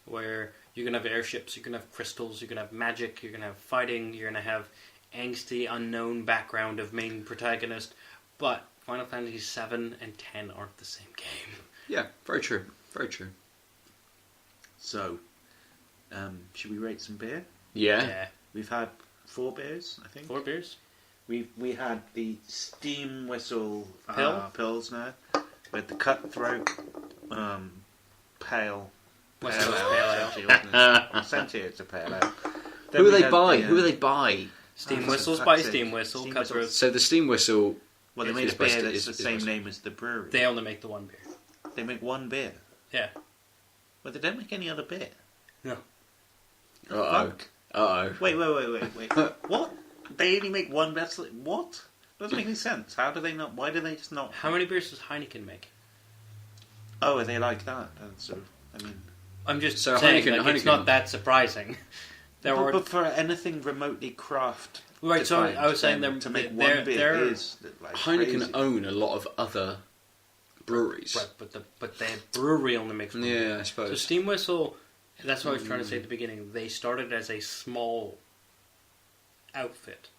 where you can have airships, you can have crystals, you can have magic, you can have fighting, you're going to have angsty, unknown background of main protagonist, but Final Fantasy 7 and 10 aren't the same game. Yeah, very true. Very true. So, should we rate some beer? Yeah. We've had 4 beers, I think. 4 beers? We had the Steam Whistle Pilsner with the Cutthroat Pale Ale. Essentially, it's a pale ale. Who are they by? Steam Whistles by Steam Whistle. Cutthroat. So the Steam Whistle... Well, they made a beer that's the same name as the brewery. They only make the one beer. They make one beer? Yeah. Well, they don't make any other beer. No. Uh-oh. Wait. What? They only make one beer? What? Doesn't make any sense. How do they not... Why do they just not... How many beers does Heineken make? Oh, are they like that? I'm just saying, Heineken, it's not that surprising. But for anything remotely craft... Right, so I was saying to make one beer is Heineken crazy. own a lot of other breweries. Right, but their brewery only makes one beer. Yeah, I suppose. So Steam Whistle, that's what I was trying to say at the beginning. They started as a small outfit.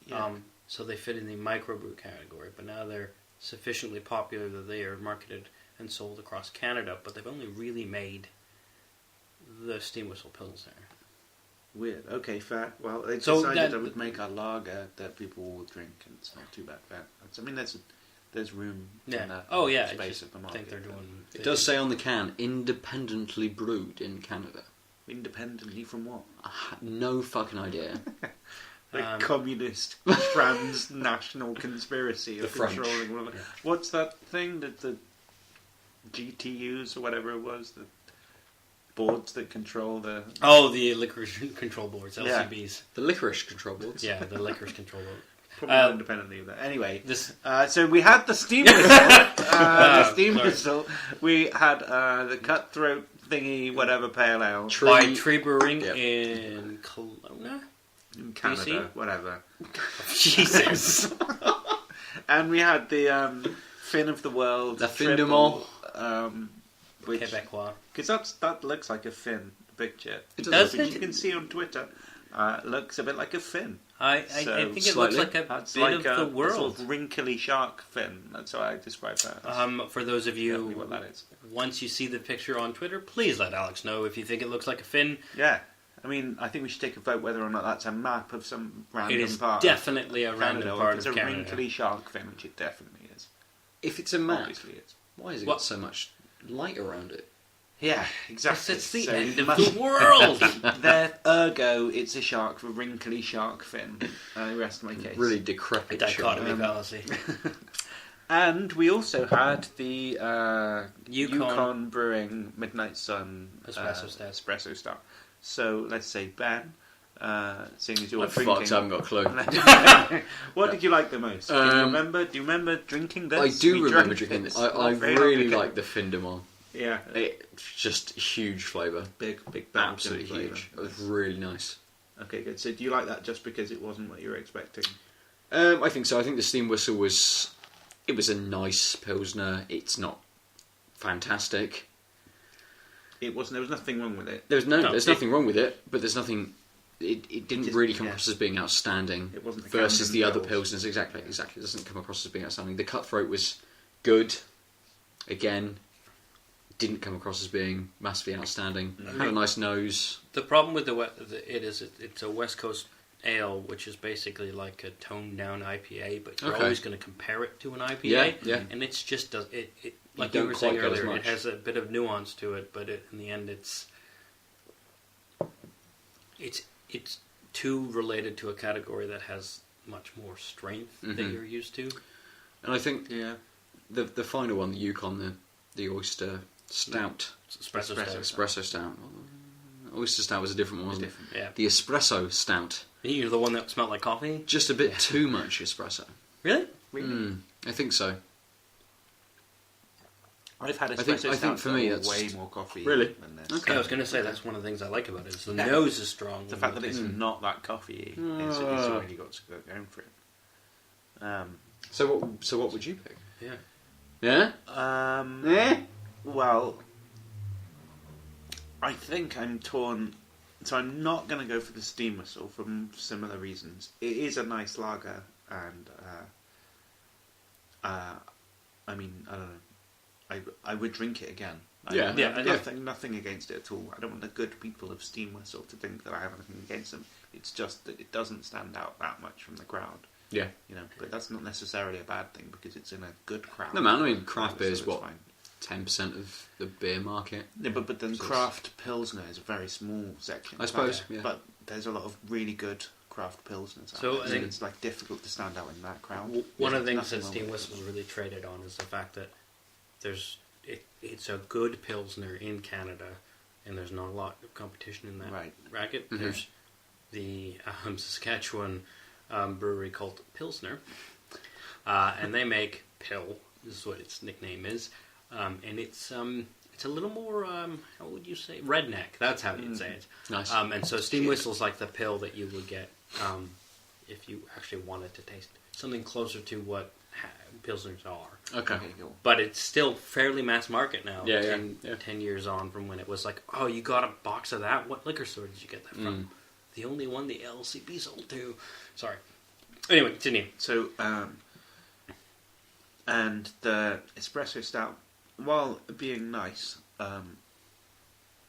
Yeah. So they fit in the microbrew category, but now they're sufficiently popular that they are marketed and sold across Canada, but they've only really made the Steam Whistle Pilsner. Weird. Okay, fair. Well, they So decided that- I would make a lager that people will drink, and it's not too bad. I mean, there's room Yeah. in that Oh yeah. I space just of the think market. they're doing. It does say on the can, independently brewed in Canada. Independently from what? I had no fucking idea. The Um, communist transnational conspiracy of The French. controlling women. Yeah. What's that thing that the GTUs or whatever it was, the boards that control the... Oh, the licorice control boards, Yeah. LCBs. The licorice control boards. Yeah, the licorice control board. Probably independently of that. Anyway, This so we had the Steam Whistle. The Steam sorry. Whistle. We had the Cutthroat thingy, whatever, pale ale. by Tree Brewing Yep. in Kelowna. In Canada, BC? whatever. Jesus. And we had the Fin of the World. La Fin du Monde. Which, Quebecois. because that looks like a fin, the picture. It does. Which you can see on Twitter. Looks a bit like a fin. I So, think it slightly. looks like a That's bit like of a the world. sort of wrinkly shark fin. That's how I describe that. For those of Exactly you, what that is. once you see the picture on Twitter, please let Alex know if you think it looks like a fin. Yeah. I mean, I think we should take a vote whether or not that's a map of some random It is part definitely a of random Canada, or part if of it's a Canada. wrinkly shark fin, which it definitely is. If it's a map, Obviously it's. why has it What? got so much light around it? Yeah, exactly. It's the So end you of must- the world. Ergo, it's a shark with wrinkly shark fin. The rest of my case. Really decrepit Dichotomy shark. fallacy. And we also had the Yukon. Brewing Midnight Sun Espresso Stout. Espresso Stout. So let's say Ben, seeing as you're I'm drinking. fucked, I haven't got a clue. What did you like the most? Do you remember? Do you remember drinking this? I do We remember drank drinking this. this I not very really long ago. like the Fin du Monde. Yeah, It's just huge flavour. big Belgian Absolutely flavour. huge. It was really nice. Okay, good. So do you like that just because it wasn't what you were expecting? I think so. I think the Steam Whistle was a nice Pilsner. It's not fantastic. It wasn't. There was nothing wrong with it. There's No, nothing wrong with it, but there's nothing. It didn't just- really come yeah. across as being outstanding It wasn't the versus the other Camden Pilsners. Exactly. It doesn't come across as being outstanding. The Cutthroat was good. Again, didn't come across as being massively outstanding. Had a nice nose. The problem with it's a West Coast ale, which is basically like a toned down IPA, but you're Okay. always going to compare it to an IPA. Yeah. And it's just does it. Like don't you were saying quite get as earlier, much. it has a bit of nuance to it, but in the end, it's too related to a category that has much more strength that Mhm. you're used to. And I think Yeah. the final one, the Yukon, the oyster stout, Espresso Espresso. stout. espresso stout. Oyster stout was a different one, It's wasn't different. Yeah. it? The espresso stout, You're the one that smelled like coffee? just a bit too much espresso. Really? Really? I think so. I've had I espresso think stouts for that me were that's- way more coffee Really? than this. Okay. Yeah, I was going to say that's one of the things I like about it. Is the Yeah. nose is strong. The fact that it's Mm. not that coffee, it's really got to go going for it. So what would you pick? Yeah. Yeah. Yeah. Well, I think I'm torn. So I'm not going to go for the Steam Whistle for similar reasons. It is a nice lager, and I mean, I don't know. I would drink it again. Yeah. I have Yeah. nothing against it at all. I don't want the good people of Steam Whistle to think that I have anything against them. It's just that it doesn't stand out that much from the crowd. Yeah. You know, but that's not necessarily a bad thing because it's in a good crowd. No man, I mean craft beer is So it's what fine. 10% of the beer market. Yeah, but then So craft pilsner is a very small section. I suppose, But, yeah. but there's a lot of really good craft pilsners. out So there, I think- it's like difficult to stand out in that crowd. One of the There's things that nothing wrong Steam with Whistle's really traded on is the fact that it's a good Pilsner in Canada, and there's not a lot of competition in that Right. racket. Mhm. There's the Saskatchewan brewery called Pilsner, and they make Pill. This is what its nickname is, and it's a little more how would you say redneck? That's how you'd say it. Nice. And so Steam Whistle's like the pill that you would get if you actually wanted to taste something closer to what Pilsners are. okay. Okay, cool. But it's still fairly mass market now. Yeah, 10 years on from when it was like, oh, you got a box of that? What liquor store did you get that from? The only one the LCB sold to. Sorry. Anyway, continue. So, and the espresso stout, while being nice,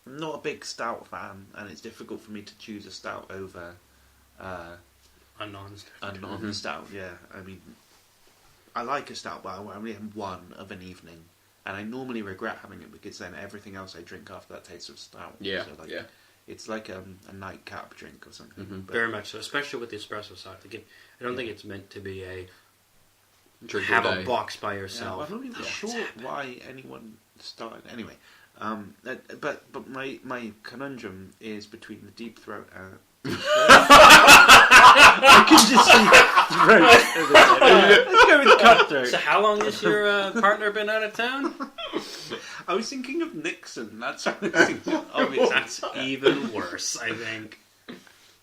I'm not a big stout fan, and it's difficult for me to choose a stout over A non-stout. a non-stout. Yeah, I mean, I like a stout, but I only have one of an evening, and I normally regret having it because then everything else I drink after that tastes of stout. Yeah, so like, yeah. It's like a nightcap drink or something. But Very much so, especially with the espresso side. Like I don't think it's meant to be a Drink have all a day. box by yeah, yourself. well, I'm not even sure why anyone started. Anyway, but my conundrum is between the deep throat and. I can just see throat. Let's go with cutthroat. So how long has your partner been out of town? I was thinking of Nixon. That's what I was thinking of. That's even worse, I think.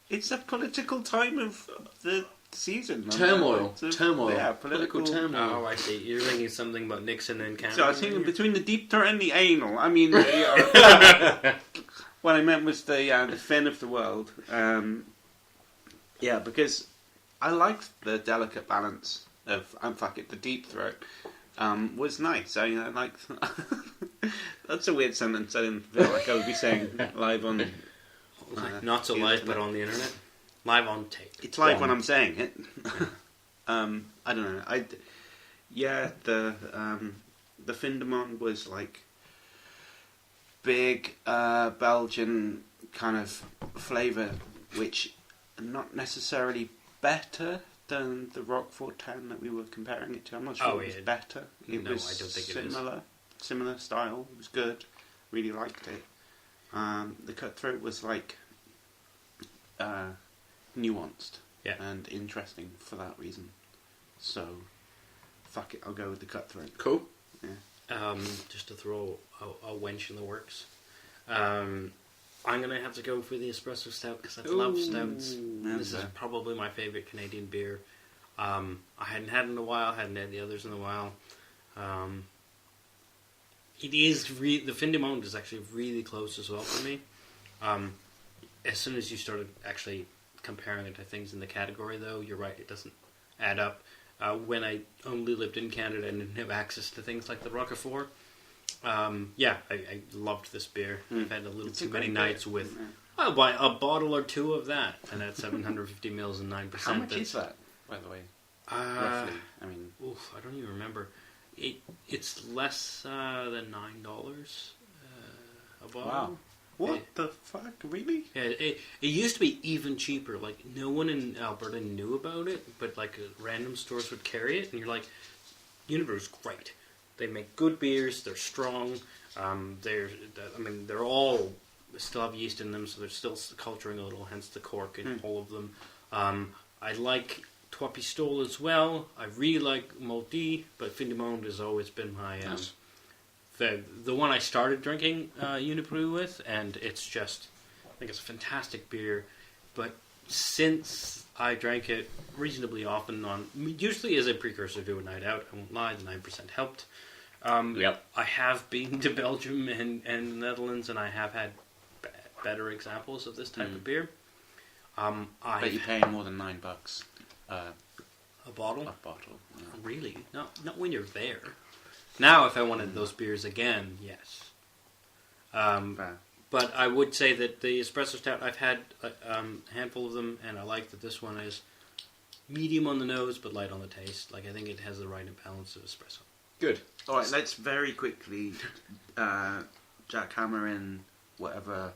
It's a political time of the season. Turmoil. It's a- Turmoil. Yeah, Political turmoil. Oh, I see. You're thinking something about Nixon and Canada. So I was thinking between the deep throat and the anal. I mean, what I meant was the fin of the world. Yeah, because I liked the delicate balance of the deep throat. Was nice. I liked. That's a weird sentence. I didn't feel like I would be saying live on. Not so the live, internet. but on the internet. Live on tape. It's live when I'm saying it. I don't know. The Findemont was like big Belgian kind of flavour, which not necessarily better than the Roquefort 10 that we were comparing it to. I'm not sure it was better. It No, was I don't think it is. similar style. It was good. Really liked it. The Cutthroat was like nuanced and interesting for that reason. So, fuck it, I'll go with the Cutthroat. Cool. Yeah. Just to throw a wench in the works. I'm going to have to go for the espresso stout because I love stouts. This is probably my favourite Canadian beer. I hadn't had it in a while, hadn't had the others in a while. It is the Fin de Monde is actually really close as well for me. As soon as you started actually comparing it to things in the category, though, you're right, it doesn't add up. When I only lived in Canada and didn't have access to things like the Roquefort, I loved this beer. I've had a little too many nights with. I'll buy a bottle or two of that, and at 750 mils and 9%. How much is that, by the way? Roughly. I mean, I don't even remember. It's less than $9 a bottle. Wow. What the fuck? Really? Yeah, it used to be even cheaper. Like, no one in Alberta knew about it, but like random stores would carry it, and you're like, Unibroue's great. They make good beers. They're strong. They're all still have yeast in them, so they're still culturing a little. Hence the cork in all of them. I like Trois Pistoles as well. I really like Monde, but Fin de Monde has always been my the one I started drinking Unibroue with, and it's just, I think it's a fantastic beer. But since I drank it reasonably often, usually as a precursor to a night out, I won't lie, the 9% helped. I have been to Belgium and the Netherlands, and I have had better examples of this type of beer. But you're paying more than $9 a bottle. a bottle. Yeah. Really? Not when you're there. Now, if I wanted those beers again, yes. But I would say that the espresso stout, I've had a handful of them, and I like that this one is medium on the nose, but light on the taste. Like, I think it has the right balance of espresso. Good. All right, let's very quickly jackhammer in whatever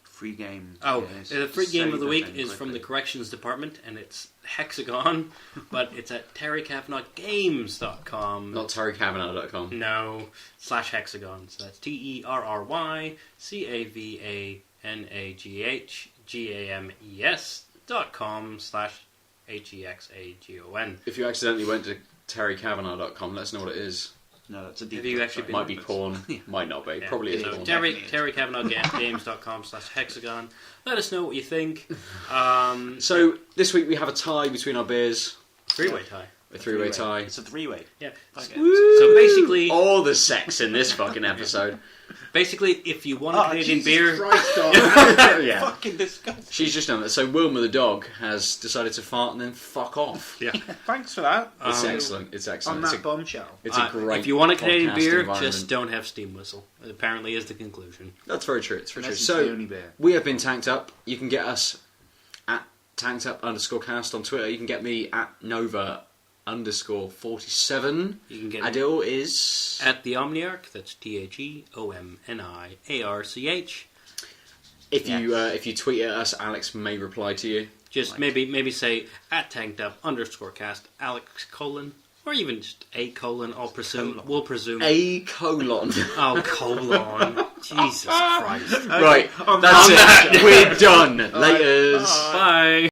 free game. Is. The free game Save of the week thing is from the quickly. corrections department, and it's Hexagon, but it's at terrycavanaughgames.com. Not terrycavanagh.com. No, /Hexagon. So that's TerryCavanaghames.com/HEXAGON. If you accidentally went to terrycavanagh.com, let us know what it is. No, that's a deep. Have you actually been- Might be porn, might not be. Yeah. Probably is So porn. terrycavanaughgames.com/Hexagon. Let us know what you think. So this week we have a tie between our beers, Three-way tie. a three-way tie. It's a three-way. Yeah. Okay. So basically, All the sex in this fucking episode. Basically, if you want a Canadian beer... Christ, Yeah. fucking disgusting. She's just done that. So Wilma the dog has decided to fart and then fuck off. Yeah. Thanks for that. It's excellent. It's excellent. On that bombshell. It's a great. If you want a Canadian podcast beer, environment. just don't have Steam Whistle. It apparently is the conclusion. That's very true. It's very true. Unless it's the So only beer. we have been tanked up. You can get us at tankedup_cast on Twitter. You can get me at Nova_47. You can get Aadil is at the Omniarch. That's TheOmniarch. If you tweet at us, Alex may reply to you. Just maybe say at tankedup_cast Alex : or even just a : I'll presume we'll presume A colon. oh colon Jesus Christ Right, that's it. We're done. Laters. Bye.